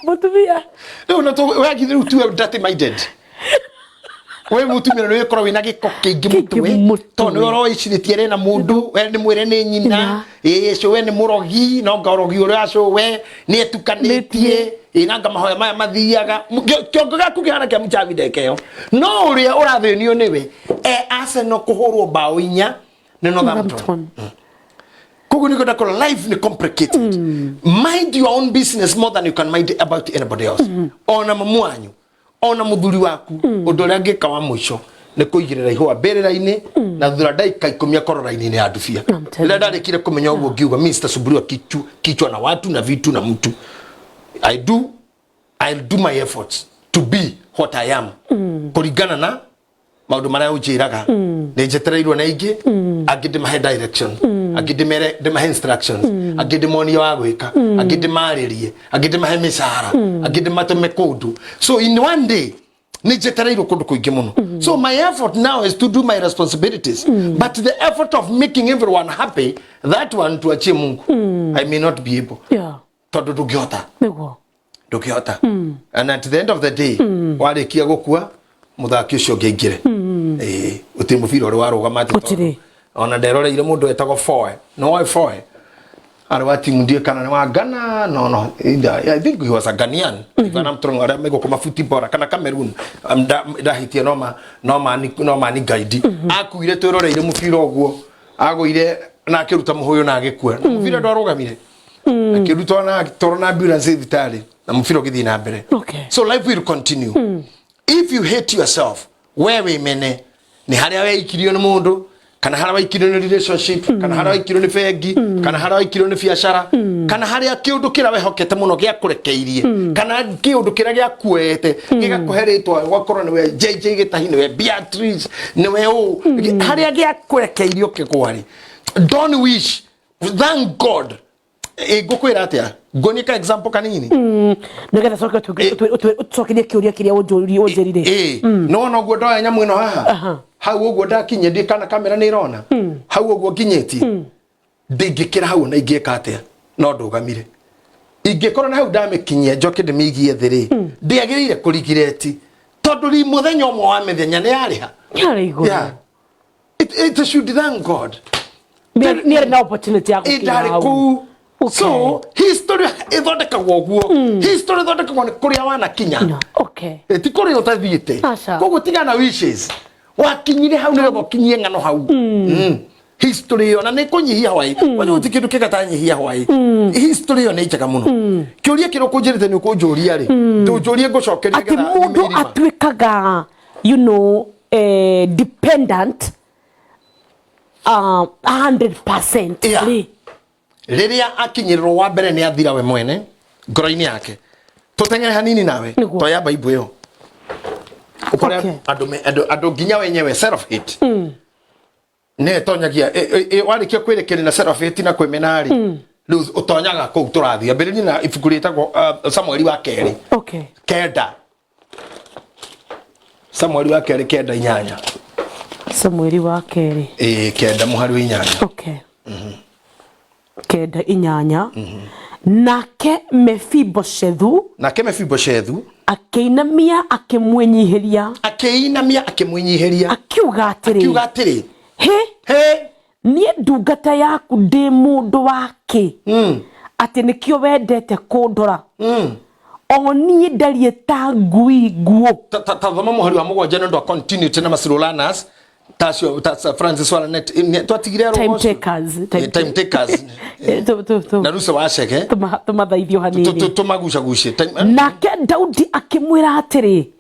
mutumia no to we agithiru tu dirty minded we mutumia no yekora wina giko kingi mutwe to no ro iciritie re na mundu we ni mwire ni nyina so we ni murogi no ngorogi uri aso we ni etukanitie inanga mahoya maya mathiaga kiongo gaku kihana kia mchavi dekeo no uri urathinio niwe Arsenal kuhurwo bao inya ni Southampton life ni complicated. Mind your own business more than you can mind about anybody else. Ona mamwanyu, ona muthuri waku, udore angika wa mwisho ni kuigirira ihwa berera-ini na thura ndaika 10 korora-ini ni adufia. Ila ndarikire kumenya uguo ngiuga Mr. Suburia kichwa na watu na vitu na mtu. I'll do my efforts to be what I am. Kurigana na maundu maria ujiraga ni njetereirwo na ingi agide mahe direction agide mahe instructions agide monio wa gwika agide maririe agide mahe misara agide matume kundu so in one day ni njetereirwo kundu kuingi muno so my effort now is to do my responsibilities but the effort of making everyone happy that one to achieve Mungu I may not be able tondu ndungihota ndungihota and at the end of the day warikia gukua muthaki ucio ngeingire uti mubira uri warugamati ona nderoreire mundu etagwo Foe no why Foe ari wa timu ndie kana ni wa Ghana no I think he was a Ghanaian even am trying to make kuma football kana Cameroon ndahitie no mani guide akuire tweroreire mubira oguo aguire na akiruta muhuyo na agikua mubira ndwarugamire akiruta na torona ambulance thitari na mubira githii na mbere so life will continue if you hate yourself wewe mene ni haria we ikirio ni mundu kana haria waikirio ni relationship kana haria waikirio ni bengi kana haria waikirio ni biashara kana haria kiundu kira wehokete muno gia kurekeirie kana kiundu kira gia kuete gigakuheritwa gwakorwo ni we JJ Gitahi ni we Beatrice ni we haria gia kurekeirio kigwari. Don't wish, thank God. Gukwira atia gonika example kanini nigetha coke kiuria kiria unjirire no guo ndoya nyamu ino haha hau uguo ndakinye ndi kana kamera ni irona hau uguo nginyeti ndingikira hau na ingika atia no ndugamire ingikorwo na hau ndamikinyia njoke ndimigie thiri ndiagirire kurigireti tondu ri muthenya umwe wa mithenya ni ariha iguru it should thank God ni na opportunity ya gukira Okay. So history ithondekagwo guo history ithondekagwo ni kuria wana kinya okay ti kuria utathiite koguo tigana wishes wakinyire hau ni gokinyie ngano hau history yo na ni kunyihia hwai wani utikindu kigatanyihia hwai history yo ni njega muno kiuria kiro kunjirite ni kunjuria ri tunjurie ngucokeria ati mundu atwikaga dependent 100% riria akinyirwo wa mbere ni athira we mwene ngoro-ini yake tutengere hanini nawe toya Bible yo ukora andu nginya wenyewe self hate ne tonyagia warikia kwirekeri na self hate na kwemena ri riu utonyaga ku turathia mbere ni na ibuku ritagwo Samueli wa keri kenda Samueli wa keri kenda inyanya Samueli wa keri kenda muhari wa inyanya kenda inyanya nake Mefiboshethu akeinamia akimwenyihiria akiuga atiri he nie ndungata yaku ndi mundu wake ati nikio wendete kundora oni ndarie ta ngui nguo thoma muhari wa mugwanja ndo continue tena masirulanas tasio Francis wala net twatigire ro time takers na rusa washeke tumathaithio hanini tumagucagucie nake Daudi akimwira atiri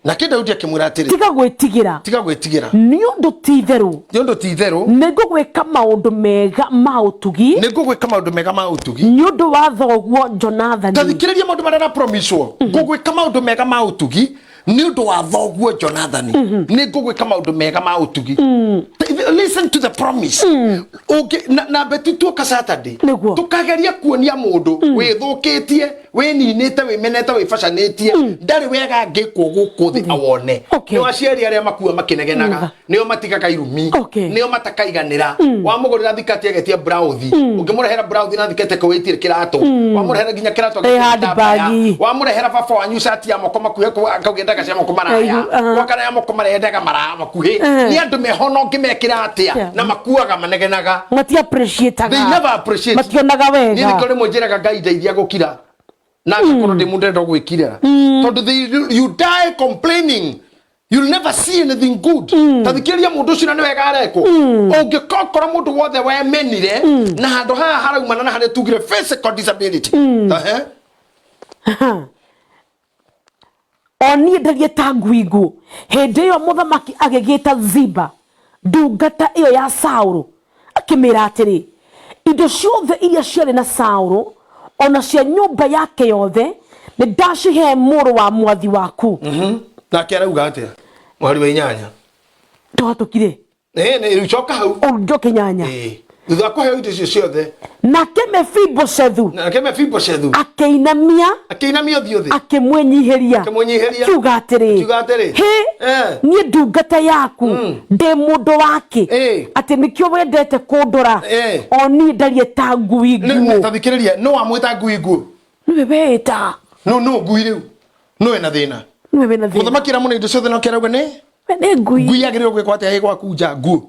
tiga gwitigira ni undu titheru nigugwika maundu mega ma utugi ni undu wa thoguo Jonathan tathikiriria maundu marana promiswo gugwika maundu mega ma utugi ni undu wa thoguo Jonathan ni ngugwika maundu mega ma utugi listen to the promise okay na betu ka Saturday tukageria kuonia mundu withukitie wininite wimenete wifashanetie ndari wega ngikwo guku thi awone ni waciari aria makua makinegenaga nio matigaga irumi nio matakaiganira wamugurira thikati agetie browthi ungimurehera browthi na thikete ko witire kirato wamurehera ginya kirato wamurehera baba wanyu shati ya moko makuhe ko akagenda gacia moko maraya wakana ya moko marendaga maraya makuhe ni andu mehono ngimekira atia na makuaga manegenaga mati appreciate they never appreciate mationaga wega ni kore mujiraga Ngai ndeithia gukira na ngakoro ndi mundu ndo gwikirira tondu you die complaining you'll never see anything good tathikiria mundu ucio ni wega areko ungikokora mundu wothe we menire na handu haha haraumana na hande tugire physical disability oni ndarie ta nguingu hindi yo muthamaki agigita Ziba ndungata iyo ya Saulu akimira atiri indo ciothe iria ciari na Saulu ona cia nyumba yake yothe ni ndacihe muru wa mwathi waku na kirauga atia mwari wa inyanya twatukire ne ricoka hau njoke nyanya thutha kuheo indo cio ciothe nake Mefiboshethu akeinamia thiothe akimwenyihiria kiuga atiri ni ndungata yaku ndi mundu wake ati nikio wendete kundora oni ndarie ta ngui nguo tathikiriria no amwita ngui nguo niwe weta no ngui riu no ena thina muthamakira muno indo ciothe no kirauga ne ngui agiriro gwikwa atia gwakunja nguo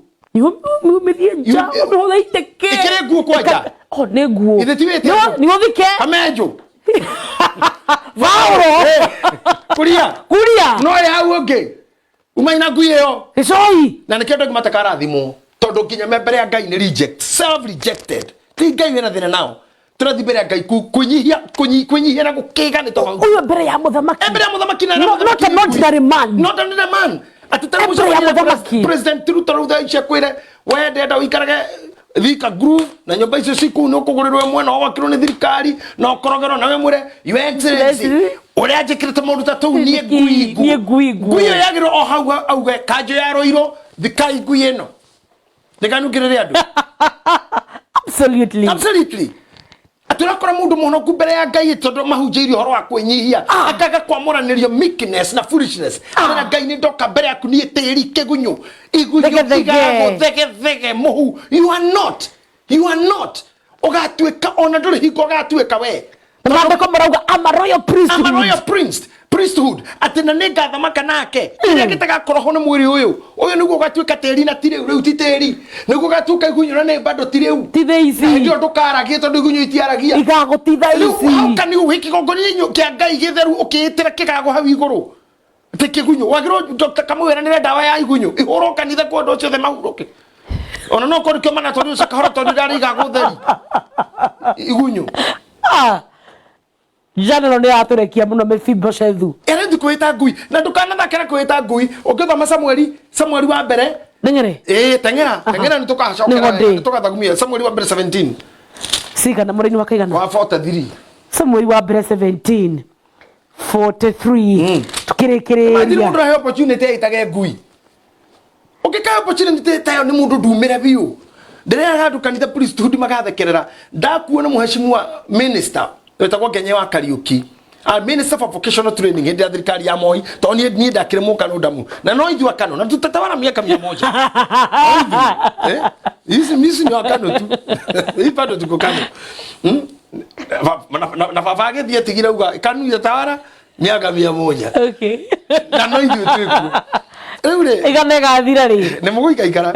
Mithie nja no thaiteke ikire nguo kwanja ne nguo ni uthike kamejo Vauro kuria no ya hau ungi umaina ngui iyo icoi na nikendo gimatakara thimo tondu nginya membere ya Ngai ni reject self rejected ti Ngai wena thina nao turathi mbere ya Ngai kunyihia na gukiga ni to uyo mbere ya muthamaki na not an ordinary man President Ruto rutha icia kwire we ndenda uikarage Thika groove na nyumba icio ciku no kugurirwe mwe no wakirwo ni thirikari no korogero nawe mwire your excellency uri ajikirite maundu ta tou nie ngui yagiro o hau auge kanjo ya roiro thikai ngui eno ndiganukirire andu absolutely aturakora mundu muhonoku mbere ya Ngai tondu mahunjirio horo wa kwenyihia akaga kwamoranirio meekness na foolishness ana Ngai ni ndoka mbere yaku nie tiri kigunyu iguyo thege muhu you are not ogatuika ona nduri hingo gatuika we Mandako marauga I'm a royal priesthood atina nega thamaka nake ina gitaga koroho ni mwiri uyu niguo gatuika tiri na tiri riu ti tiri niguo gatuika igunyu na ne bado tiri riu ti theici ndio ndukaragie tondu igunyu itiaragia igago ti theici kani wiki gongoni nyu kia Ngai githeru ukitira kikago hau iguru ti kigunyu wagiro Dr. Kamwira ni dawa ya igunyu ihoro kanitha kwa ndo ciothe mahuroke ona no korikio mana tondu ucakahora tondu ndari igago theri igunyu General ni aturekia muno Mephibosheth. Ere ndikwita ngui na ndukana thakira kwita ngui ukithoma Samueli wa mbere Tengere tengera nitukacoka nitukathagumia Samueli wa mbere 17 Sika na mureni wa kaigana wa 43 Samueli wa mbere 17 43 tukirekereria ndi mundu he opportunity itage ngui ukika opportunity tayo ni mundu ndumire biu ndire handu kanitha priesthood magathekerera ndakuona muheshimiwa minister wetagwo Kenya wa Kariuki minister for vocational training hindi thirikari ya Moi to ni ndakire mukano ndamu na no ithu akano na tutatawara miaka 100 hizi ni akano tu ipado tuko kano na vavage thie tigira uga kanu itatawara miaka 100 okay na no ithu tuku Eure igane gathira ri ne muguika ikara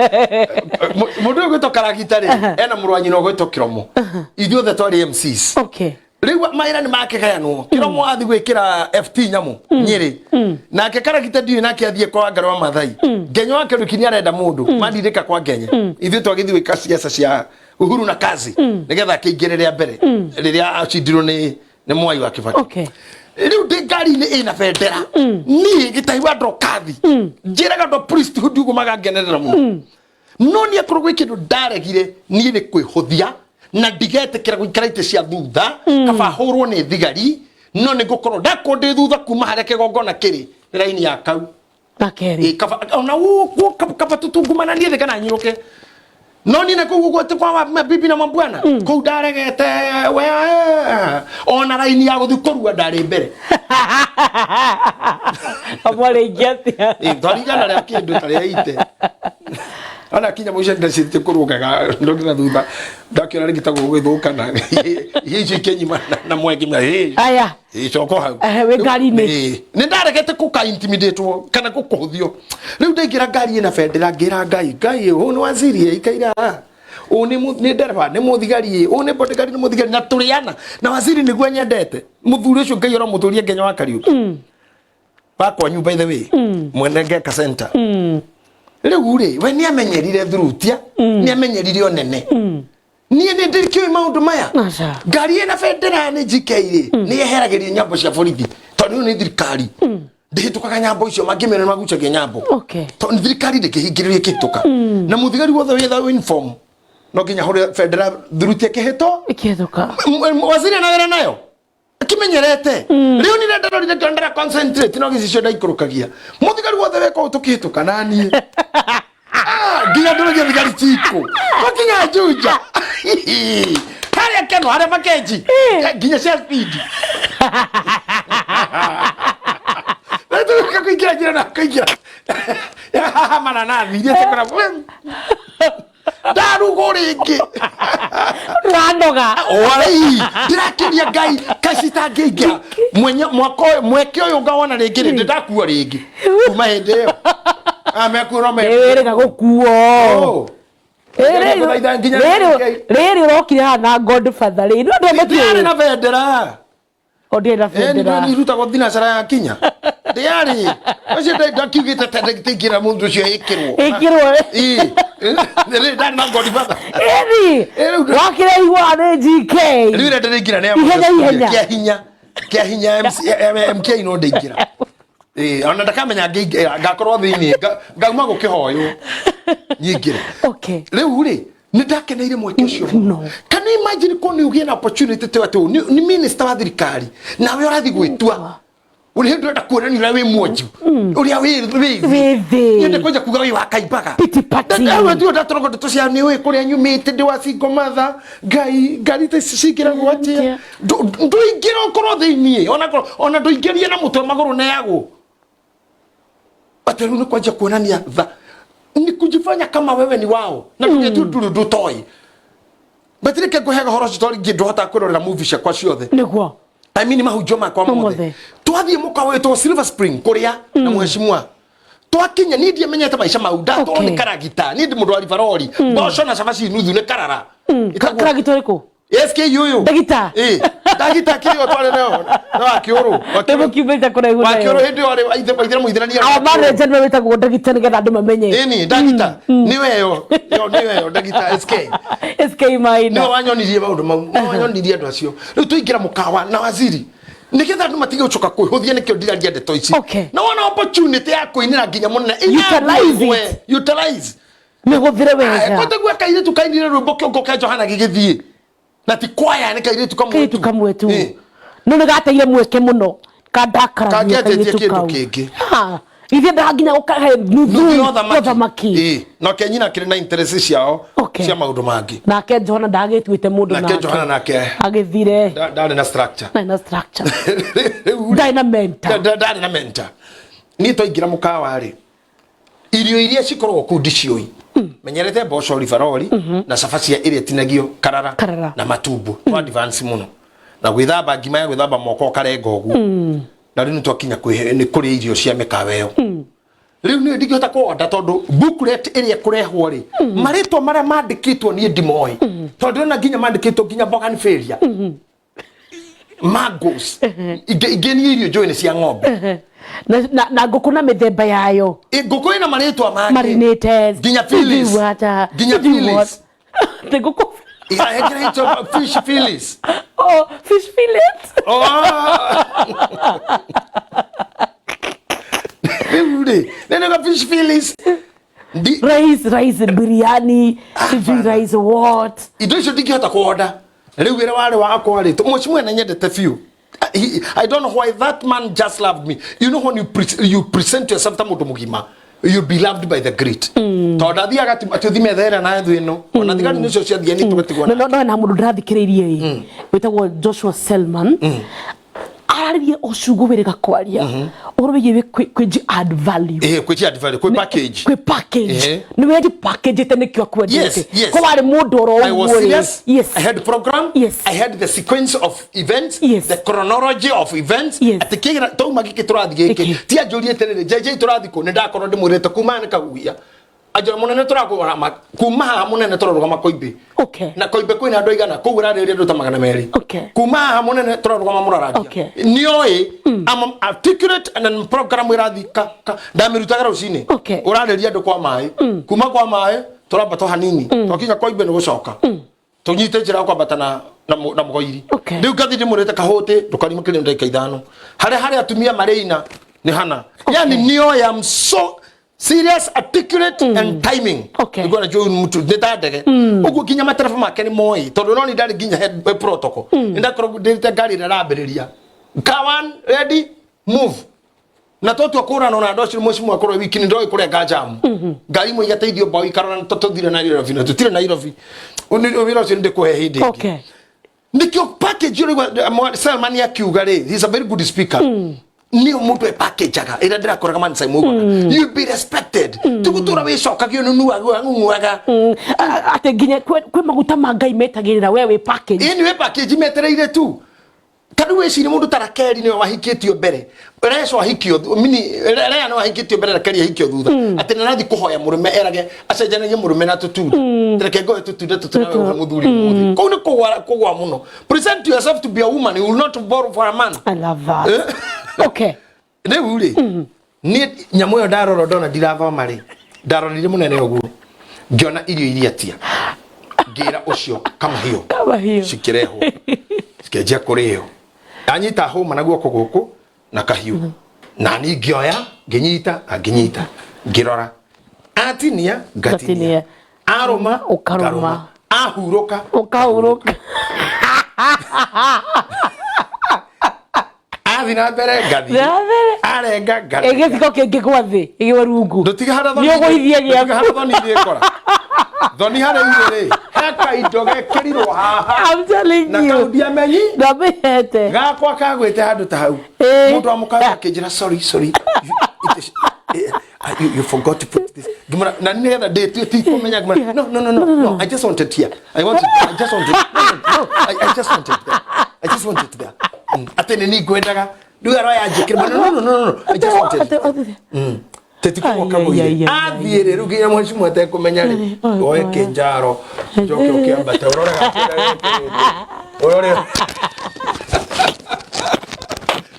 mundu gwitokara gitari ena murwanyi no gwitokiramo ithuothe twari MCs okay Riwa maira ni makegayano kiromo athi gwikira FT nyamu nyiri na kekara gitadi na kiathie kwa Ngarwa Mathai Ngenyo wake rukini arenda mundu mandirika kwa Ngenya ithu twagithi wika siasa cia uhuru na kazi nigetha kiingirire mbere riria acindirwo ni Mwai wa Kibaki okay riu ndingari ni ina bendera ni Gitahi wa ndokathi njiraga ndo priesthood ugo magangenerera muno no ni akorwo kindu ndaregire ni ni kwihuthia na ndigetekera guikara ite cia thutha kaba hurwo ni thigari no ni gukorwo ndakonde thutha kuma haria kigongona kiri raini ya kau makeri kaba ona uko kaba tutungumana ni thika na nyiruke no ni nako gwote kwa bibi na mabwana ko ndaregete we ona raini ya guthikorua ndari mbere amore ngiatia ndorigana ria kindu taria ite ana kinya mwisho ndashite kurugaga ndogina thutha ndakira rigitagwo gwithukana hici kenyima na mwegi mwa aya icoko hau we ngari ni ni ndaregete kuka intimidate kana gukuthio riu ndingira ngari ina bendera ngira Ngai hu waziri ikaira ni ndereba ni muthigari ni bodyguard ni muthigari na turiana na waziri niguo nyendete muthuri ucio Ngai ro muthurie Kenya wa Kariuki bakwa nyumba by the way mwenenge ka center riu ri we ni amenyerire thurutia ni amenyerire onene ni ndirikio maundu maya ngari ina bendera ni jikeire ni yeheragiria nyambo cia borithi tondu ni thirikari ndihitukaga nyambo icio mangimena magucagia nyambo okay tondu thirikari ndikihingiririe kihituka na muthigari wothe witha uniform no nginya hore bendera thurutia kihito ikihituka waziri na wera nayo kimenyerete riu ni ndenda rorire kandara concentrate no gicio ndaikurukagia muthigari wothe weko tukihituka nani nginya ndorogia thigari tiko wakinya juja haria keno haria makeji nginya cia speed ndio kuingira jira na kuingira mana na video tekora daru goriki randoga oi ndirakiria Ngai kasita ngiingira mweke uyu ngawona ringi ndakuwa ringi kuma hindi iyo amekuro erega gukuo riri urokire hana Godfather ri ndio matiari na bendera odira bendera ni ruta gothina sara ya kinya ndiari acio ndakiugite tingira mundu ucio ikirwo ni ndani na Godfather wakire igwa ni GK riu ndingira ne kia hinya MK no ndingira ona ndakamenya ngakorwo thini ngauma gukihoyo nyingire okay riu ri ni ndakeneire mweke ucio can you imagine ko ni ugie na opportunity te watu ni minister wa thirikari nawe urathi gwitua uri hindu enda kuonani ura wi mwonju uri wi yende koja kuga wi wakaibaga piti pati ndawe ndio ndatorogo tucia ni wi kuria nyumite ndi wa single mother ngai te sigira gwatia nduingira okoro thiini ona nduingirie na mutwe maguru na yago atelu ni koja kuonania ni kujifanya kama wewe ni wao na tugetu toi batirike kuhega horo story ngi ndohota kwirorera movie cia kwa ciothe niguo I mean mahujoma kwa mothe twathie muka wetu Silver Spring kuria na mheshimiwa twakinya ni ndie menyete maisha mauda to ni karagita ni ndi mundu wa rivaroli boco na sabaci nuthu ni karara karagita riko SK yuyu dagita dagita kiri twale nao na akiuru tebo kibeta kora iguna akiuru hindi wale aithe muithirania awa mare jenwe weta go dagita ni getha andu mamenye ni dagita ni weyo dagita SK maina no wanyonirie maundu mau no wanyonirie andu acio riu tuingira mukawa na waziri nigetha andu matige ucoka kuhuthia nikio ndiraria ndeto ici na wana opportunity ya kuinira nginya munene utilize me guthire wega kote gwa kaire tukainire rwimbo kiongo ka Johana gigithie na ti kwaya ni kaire tukamwetu no negateire mweke muno kandakaragia kingi ithe ndaginya ukahe nuthu othamaki no kenyina kire na interest ciao cia maundu mangi nake Johana ndagitwite mundu nake Johana nake agithire ndari na structure dynamenta ni toingira mukawa ri irio iria cikorwo kundi cioi menyerete boco rivaroli na safacia iria tinagio karara na matumbu to advance muno na gwithamba ngima ya gwithamba moko karenga ugu na riu twakinya ni kuri irio cia mikaweyo riu ni ndigihota kuonda tondu booklet iria kurehwo ri maritwa maria mandikitwo ni ndimoi tondu na nginya mandikitwo nginya bogan failure magos igeni irio joine cia ng'ombe na nguku na mithemba yayo nguku ina maritwa mangi marinated ginya Phyllis the nguku fish Phyllis fish fillet nene fish Phyllis rice biryani rice what indo icio ndingihota kuoda riu wira wari wakwa ri mushimwe na nyendete few I don't know why that man just loved me. You know when you present yourself to mundu mugima, you'll be loved by the great. Tonda thia gati atuthime thera na ethu ino. Ona thigari nicio cia thia ni tugatigwa. No na mundu ndathikiririe witagwo Joshua Selman. Araririe ocugo wirega kwaria. Urobiye kwi add value. Kwi add value, kwi package. Kwi package. Ni wendi package tenekyo kwendete. Ko wari mundu ro I was serious. Yes. I had program. Yes. I had the sequence of events, the chronology of events. Atikigira to magike turathi giki. Ti ajurie terere JJ turathi ko ndakorwo ndimurete kuma ne kaguia. Ajora munene turakugora kuma ha munene turarugama koibe. Na koibe kwina andu igana kugura riri andu tamagana meri. Kuma ha munene turarugama muraragia. Nioi am articulate and program irathika ndamirutaga rucini. Urariria andu kwa mai. Kuma kwa mai turamba to hanini. Twakinya koibe ni gucoka. Tunyite njira kwa batana na mugoiri. Riu gathi ndimurete kahote tukarima kile ndai kaithano. Hare atumia mareina ni hana. Yani nioi am so serious, articulate and timing. Ngona jo mtu ndetadege ugu kinya matarafa make ni moi tondu no ni ndari ginya head protocol ndakoro ndete gari na rabiriria kawan ready move na totu akura no na ndoci mucimu akoro wiki ni ndoi kure gajamu gari mo igateithio boy karona toto thire na Nairobi na tutire na Nairobi uni wira ucio ndikuhe hindi nikyo package yo Selman yakiuga ri he's a very good speaker ni umuntu package aga ira ndira koraga man sai mugo you be respected tugutura we shoka kyo nunu ng'uaga ate ginya kwe maguta mangai metagirira wewe package we package metereire tu kadu we ciri mundu tarakeri ni wahikitio mbere reso wahikio mini rea no wahikitio mbere rakeri hikio thutha ate nathi kuhoya murume erage acenjanagie murume na tutu tereke go tutu tutuna muthuri muthi ko ni kugwa muno present yourself to be a woman, you will not borrow for a man. I love that. Okay. Ne uri ni nyamo yo daroro dona dirathoma ri darorire munene ogu ngiona irio iria tia ngira ucio kama hiyo sikireho sikeje kurio anyita homa na guoko guku na kahiu na ni ngioya nginyita nginyita ngirora atinia ngatinia aroma ukaroma ahuruka ukahuruka athina mbere ngathi arenga ngathi egethiko kingi gwathi igiwe rungu ndutiga hara thoni ni uguithia gia hara thoni ndikora thoni hara igere heka indo gekirirwo haha I'm telling you na kaudia menyi ndabihete gakwa kagwite handu ta hau mundu amukaga kinjira sorry you forgot to put this na nigetha date ti kumenya no I just wanted here I just wanted there atene ni gwendaga ndugaro ya njikira no I just wanted tetiko kamuye athiere rugira mwacimu atekumenya ri oe kinjaro njoke ukiambata urore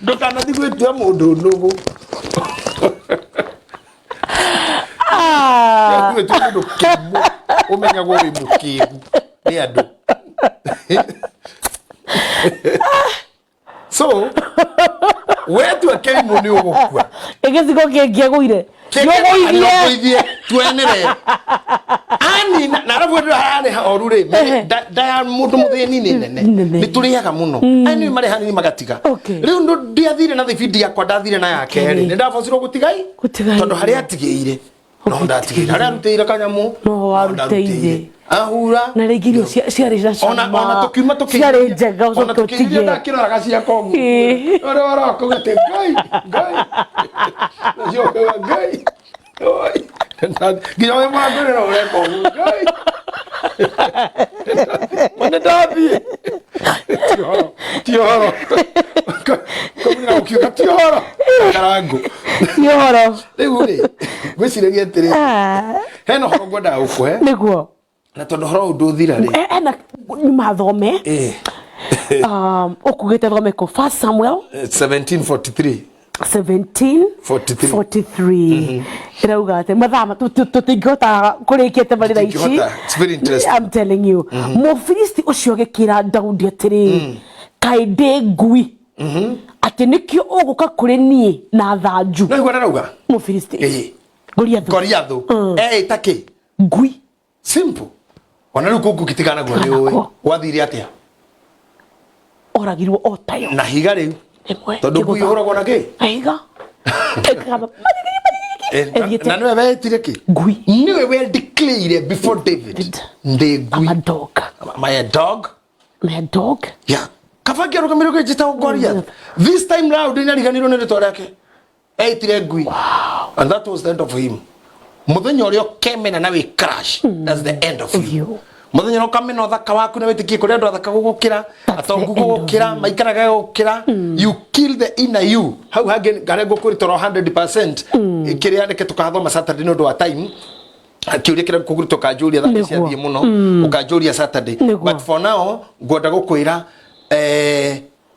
ndukana thigwetua mundu nugu mundu kimu umenya go wi mukimu ni andu so wetu akeri muni ugukua egethiko kingi guire yogoithie twenere ani na rabu hane orure da mundu muthini ni nene nituriaga muno ani mari hani magatiga riu ndo ndiathire na thibidi yakwa ndathire na yake ri ndafocirwo gutigai tondu hari atigeire no ndatigire hari arutire kanyamu no warutire ahura na regirio ciari na ona tukiuma ciari njega ucoke utige ndakiraga cia kongu ora kugate gai gai oi nginya we magore no re kongu gai mana dabi tioro komuna ukiuka tioro karangu riu ri gwiciragia atiri heno horo ngwenda ukwe niguo na tondu horo nduthira ri ena ni mathome okugite thome ko First Samuel 1743 irauga ate mathama tutingota kurikite barira ici I'm telling you Mufilisti ucio gikira Daudi atiri kaide ngui ati nikio uguka kuri nie na thanju no igwa rauga Mufilisti Goliathu taki ngui simple ona riu kungu kitigana gwa ni uwi wathire atia oragirwo otayo na higa riu tondu ngui uragwo na ki higa na niwe wetire ki ngui niwe we declare before David ndi ngui my dog yeah kafagia rugamiro ke jita Goliath this time round ni ariganirwo ni ritwa riake etire ngui and that was the end of him muthenya urio kemena na we crash that's the end of you muthenya no kamena uthaka waku na witikie kuri andu athaka gugukira atongu gugukira maikaraga gugukira you kill the inner you how hage garengo kuri toro 100% kiria ndeke tukathoma Saturday no do time akiuria kira kuguri tukajuria thaka cia thie muno ukajuria Saturday but for now ngoda gukwira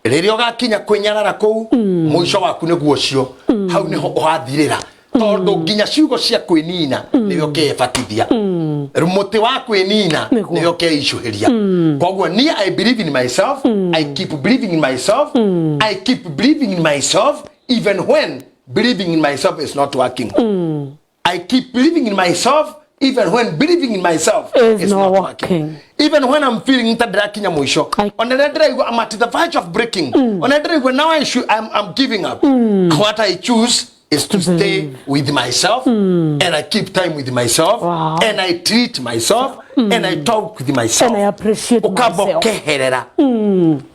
riria ugakinya kwinyarara kuu muico waku ni guocio hau niho uhathirira tondu nginya ciugo cia kwinina niyo kefatithia muti wa kwinina niyo keicuhiria koguo ni I believe in myself I keep believing in myself I keep believing in myself even when believing in myself is not working I keep believing in myself even when believing in myself is not working even when I'm feeling ntadirakinya mwisho onediraigwa I'm at the verge of breaking onediraigwa now I'm giving up what I choose is to stay with myself and I keep time with myself and I treat myself and I talk with myself and I appreciate myself keherera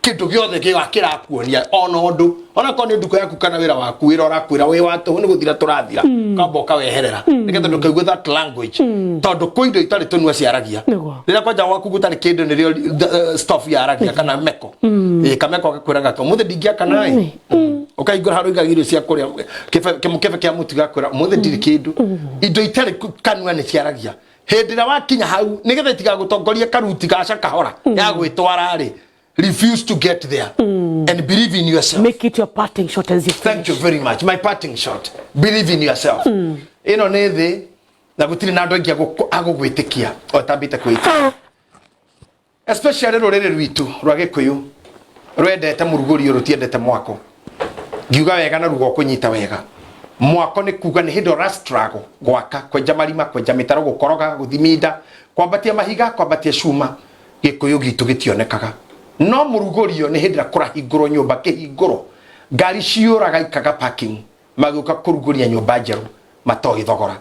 kindu giothe gigakira kuonia ona undu ona ko ni nduko yaku kana wira waku wira orakwira wi watu ni guthira turathira kamba ukaweherera nigetha ndukaigua that language tondu kuindo itari tunua ciaragia rira kwanja waku gutari kindu nirio stuff yaragia kana meko kameko gakwiraga ka muthe dingia kana ukaigura haruiga girio cia kuria kimukebe kia mutu gakwira muthe ndiri kindu indo itari kanua ni ciaragia hendira wakinya hau nigetha itigagutongoria karuti gaca kahora ya gwitwara ri refuse to get there and believe in yourself. Make it your parting shot as you finish. Thank you very much. My parting shot. Believe in yourself. Ino nethi na gutiri na andu angi agugwitikia o tabite kwita. Especially rurere rwitu rwa Gikuyu rwendete muruguri rutiendete mwako. ngiuga wega na rugo kunyita wega mwako ni kuga ni hindo ra struggle gwaka kwenja marima kwenja mitaro gukoroga guthimida kwambatia mahiga kwambatia cuma gikuyu gitu gitionekaga no murugorio ni hindira kurahingurwo nyumba kihingurwo ngari ciuraga ikaga parking maguka kuruguria nyumba njeru matohi thogora.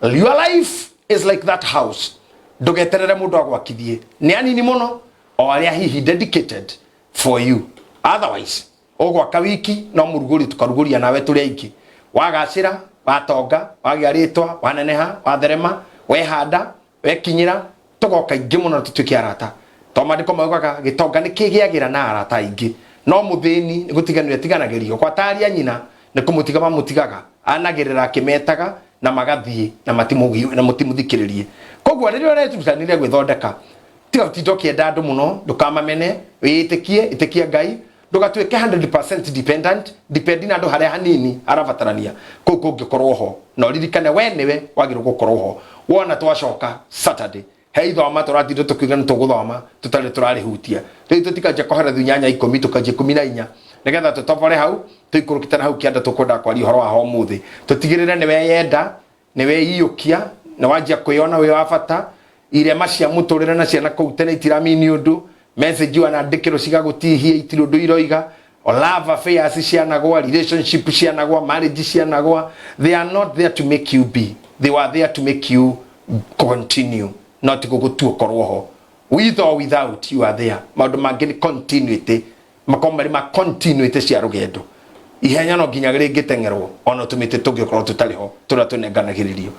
Your life is like that house. Ndugeterere mundu agwakithie ni anini muno o aria hihi dedicated for you. Otherwise ogwaka wiki no muruguri tukaruguria nawe turi aiki wagacira watonga wagiaritwa waneneha watherema wehanda wekinyira tugoka ingi muno tutuki arata to mandiko maugaga gitonga ni kigiagira na arata ingi no muthini ni gutiganire tiganagirio kwa taria nyina ni kumutiga mamutigaga anagirira kimetaga na magathie na matimugi na mutimuthikiririe kogwa ririo retutanire gwithondeka tiga tindo kienda andu muno ndukamamene witikie itikia Ngai ndugatuike 100% depending andu haria hanini arabatarania kuko ngikorwo ho no ririkane we niwe wagirwo gukorwo ho wona twacoka Saturday heithoma turatindo tukiuga nituguthoma tutari turari hutia riu tutikanje kohera thunyanya 10 tukanje 14 nigetha tutobore hau tuikurukitana hau kianda tukwenda kwari horo wa ho muthi tutigirire niwe yenda niwe iyukia na wajia kuyona we wafata ire macia muturire na ciana kuutene itiramini undu message wanandikiro cigagutihia itiro ndu iroiga o love affairs cianagwa relationship cianagwa marriage cianagwa. They are not there to make you be, they were there to make you continue, not gugutua korwo ho. With or without you are there. Maundu mangi ni continuity makomari ma continuity cia rugendo ihenya no nginya ringitengerwo ona tumite tungikorwo tutari ho turatunenganagiririo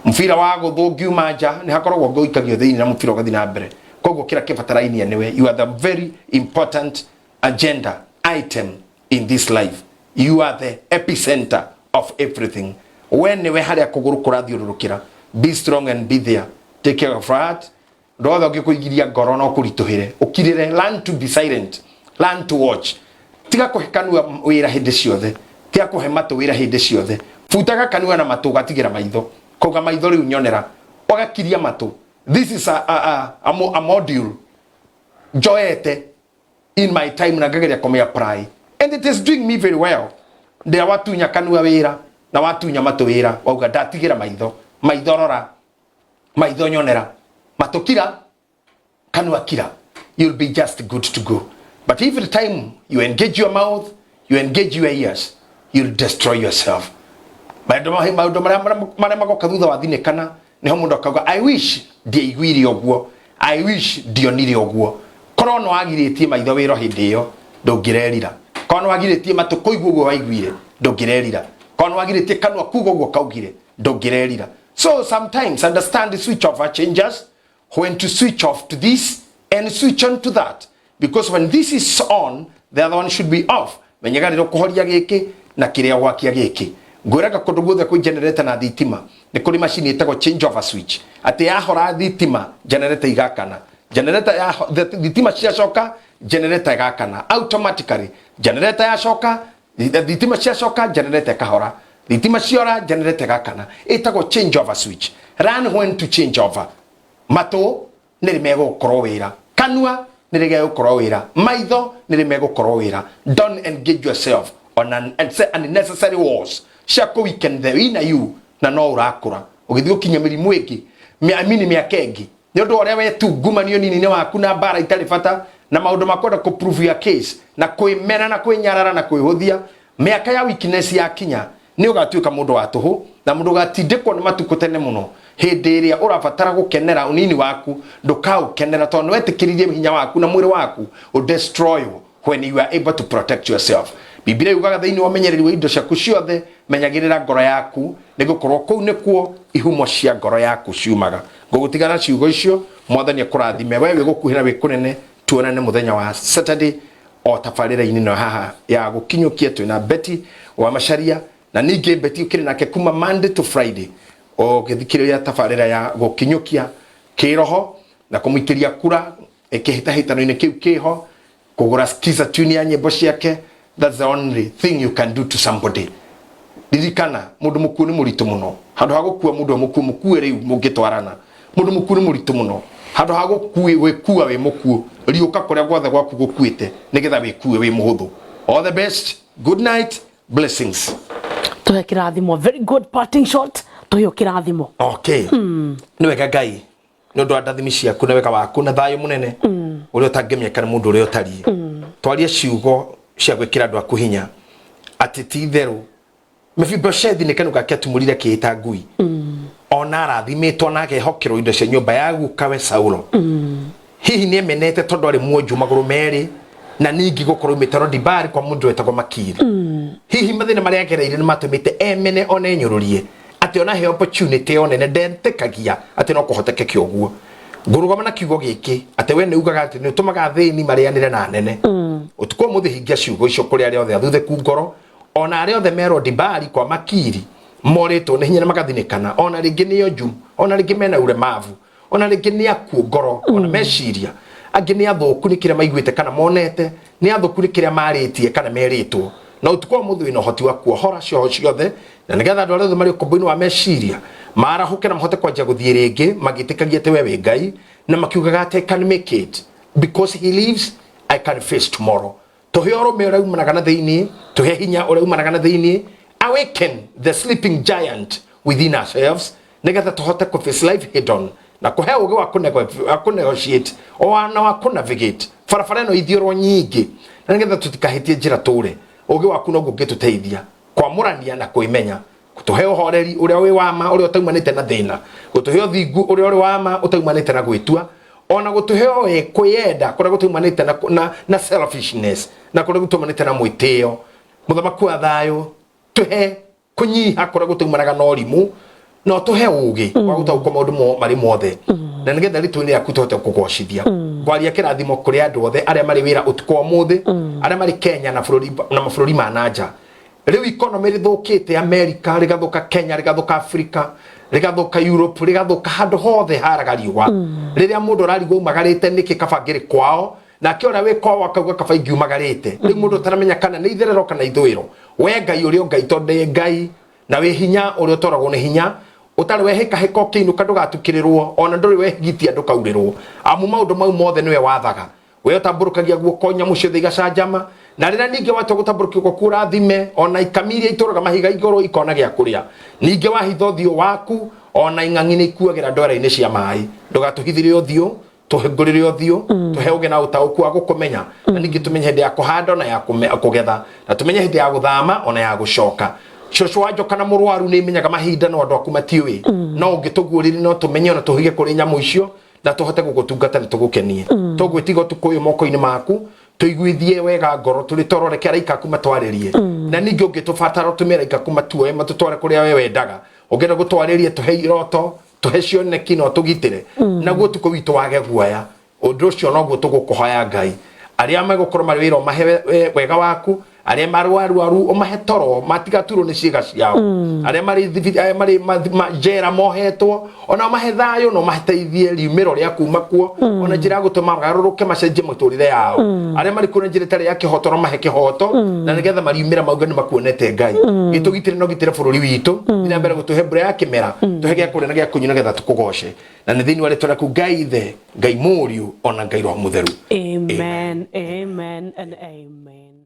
mufira wa guthugiu manja ni hakoragwo ngoikagio thiini na mufira ugathi na mbere koguo kira kibatarainia niwe. You are the very important agenda item in this life. You are the epicenter of everything. When niwe haria kuguru kurathiururukira, be strong and be there. Take care of heart. Ndothe ngikuigiria ngoro no kurituhire ukirire. Learn to be silent, learn to watch. Tiga kuhekanua wira hindi ciothe, tiga kuhe matu wira hindi ciothe. Futaga kanua na matu gatigira maitho koga maitho riu nyonera wagakiria matu. This is a module joete in my time na gageria kome apply and it is doing me very well. Ndia watu nyakanua wira na watu nyamatu wira wauga ndatigira maitho maitho rora maitho nyonera matukira kanua kira, you'll be just good to go. But every time you engage your mouth, you engage your ears, you'll destroy yourself. Maundu maria magoka thutha wa thinekana niho mundu akauga I wish ndiaiguire oguo, I wish ndionire oguo. Korwo no agiritie maitho wiro hindi iyo ndungirerira, korwo no agiritie matu kuigua uguo waiguire ndungirerira, korwo no agiritie kanua kuga uguo kaugire ndungirerira. So sometimes understand the switch off changes, when to switch off to this and switch on to that, because when this is on the other one should be off. Menyeganiro kuhoria giki na kiria gwakia giki ngwiraga kundu guothe ku generator na thitima ni kuri machine itagwo change over switch ati yahora thitima generator igakana, generator ya thitima ciacoka generator igakana automatically, generator yacoka thitima ciacoka generator ikahora, thitima ciora generator igakana. Itagwo change over switch. Run when to change over. Matu nirimego gukorwo wira, kanua nirige gukorwo wira, maitho nirimego gukorwo wira. Don't engage yourself on unnecessary wars. Shako weekend there in you na no urakura ugithio kinya mirimu ingi amini miaka ingi ni undu oria wetu gumanio nini waku na bara itari fata na maundu makwenda ku prove your case na kuimena na kwinyarara na kwihuthia miaka ya weakness ya kinya ni ugatuika mundu wa tuhu na mundu gatindikwo ni matuko tene muno hindi iria urabatara gukenera unini waku ndukaukenera tondu wetikiririe hinya waku na mwiri waku u destroy when you are able to protect yourself. Biblia yugaga thiini wa menyereri wa indo ciaku ciothe menyagirira ngoro yaku nigukorwo kuu nikuo ihumo cia ngoro yaku ciumaga. Ngugutigana ciugo icio mwathani akurathime wewe gukuhira wikunene tuonane muthenya wa Saturday o tafarira-ini no haha ya gukinyukia twina Betty wa Macharia na ninge Betty ukiri nake kuma Monday to Friday o githikiriria tafarira ya gukinyukia kiroho na kumuikiria kura ikihitahitano-ini kiu kiho kugura skiza tune ya nyimbo ciake. That's the only thing you can do to somebody. Dirikana mundu muku ni muritu muno, handu ha gukua mundu muku mukuwe riu mungitwarana. Mundu muku ni muritu muno, handu ha gukua we muku riuka kuria gwothe gwaku gukuite nigetha wikuwe we muhuthu All the best. Good night. Blessings. Tuhe kirathimo. Very good parting shot. Tuhe kirathimo. Okay. Niwega Ngai. Nondu andathimi ciaku na wega waku na thayo munene. Uri utangemia kana mundu uri utari. Twarie ciugo cia gwikira andu aku hinya. Ati ti theru. Mephibosheth ni kanu gake tumurire kiita ngui. Ona arathimitwo na agehokero indo cia nyumba ya gukawe Saulo. Hihi ni emenete tondu ari mwonju maguru meri na ningi gukorwo imitaro dibari kwa mundu wetagwo Makiri. Hihi mathina maria agereire ni matumite emene ona enyururie ati ona he opportunity ona ne ndentekagia ati no kuhoteke kioguo. Ngurugama na kiugo giki ati we ni ugaga ati ni utumaga thini marianire na nene. Utukwo muthi hingia ciugo icio kuri ari othe athuthe ku ngoro ona ari othe mero dibari kwa Makiri moreto ni hinya magathinikana ona ringi ni onju ona ringi mena uremavu ona ringi ni akuo ngoro ona meciria angi ni athoku ni kiria maiguite kana monete ni athoku ni kiria maritie kana meritwo na utukwo muthi no hoti wa kuohora cio ciothe na nigetha andu arĩa mari komboini wa meciria marahuke na mahote kwanja guthie ringi magitikagia te wewe Ngai na makiugaga ate can make it because he lives I can face tomorrow. Tuhe orome ora umanaga na thiini tuhe hinya ora umanaga na thiini awaken the sleeping giant within ourselves nigetha tuhote ku face life head on na kuhe uge wa negotiate o na wa navigate farafara no ithiorwo nyingi na nigetha tutikahitie njira ture uge waku no gungituteithia kwamurania na kuimenya gutuhe uhoreri uria wi wama uria utaumanite na thina gutuhe uthingu uria uri wama utaumanite na gwitua ona gutuhe kwiyenda kuria gutaumanite na selfishness na kuria gutaumanite na mwitio muthamaku wa thayo tuhe kunyiha kuria gutaumanaga na orimu no tuhe ugi wa gutauka maundu mari mothe na nigetha rituni yaku tuhote kugocithia ngwaria kirathimo kuri andu othe aria mari wira utukwa muthi aria mari Kenya na mabũrũri ma nanja. Riu economy rithukite America rigathuka Kenya rigathuka Africa rigathuka Europe rigathuka handu hothe haragariwa riria mundu ararigwo umagarite niki kabangiri kwao na kiora we kwao akauga kabaingi umagarite riu mundu taramenya kana ni itherero kana ithwiro we Ngai uri Ngai tonde Ngai na we hinya uri utoragwo ni hinya utari we hika hiko kinu kandu gatukirirwo ona nduri we higiti andu kaurirwo amu maundu mau mothe niwe wathaga we utamburukagia guoko nyamu cio thiga canjama na rira ninge watu gutamburukia guoko kura thime ona ikamiria ituraga mahiga igoro ikona gia kuria ninge wahitho thio waku ona ing'ang'ini ikuagira ndwara-ini cia mai ndugatuhithire uthio tuhingurire uthio tuhe uge na utauku wa gukumenya na ninge tumenye hindi ya kuhanda na ya kugetha na tumenye hindi ya guthama ona ya gucoka shosho wajo kana murwaru ni imenyaga mahinda no andu aku matiwi no ngitugurire no tumenye ona tuhige kuri nyamu icio na tuhote gugutungata na tugukenie tugwitiga tukuyu moko-ini maku tuiguithie wega ngoro turi tororekera ikaku matwaririe na ningi ungitubatara tumira ikaku matuoe matutware kuria we wendaga ungenda gutwaririe tuhe iroto tuhe cioneki no tugitire naguo tuko witu wage guoya undu ucio no guo tugukuhoya Ngai aria megukorwo mari wira mahe wega waku aria marwaru mahe toro matigaturo ni ciiga ciao aria mari jera mohetwo ona mahe thayo no mateithie riumiro ria kuma kuo ona njira gutuma garuruke macenje muturire yao aria mari kuna njira tari ya kihoto no mahe kihoto na nigetha mariumira mauga ni makuonete Ngai gitugitire no gitire bururi witu ina mbere gutuhe mbura ya kimera tuhe gya kure na gya kunyu nigetha tukugoshe na ni thini wale turaku Ngai the Ngai muriu ona Ngai ro mutheru. Amen, amen and amen.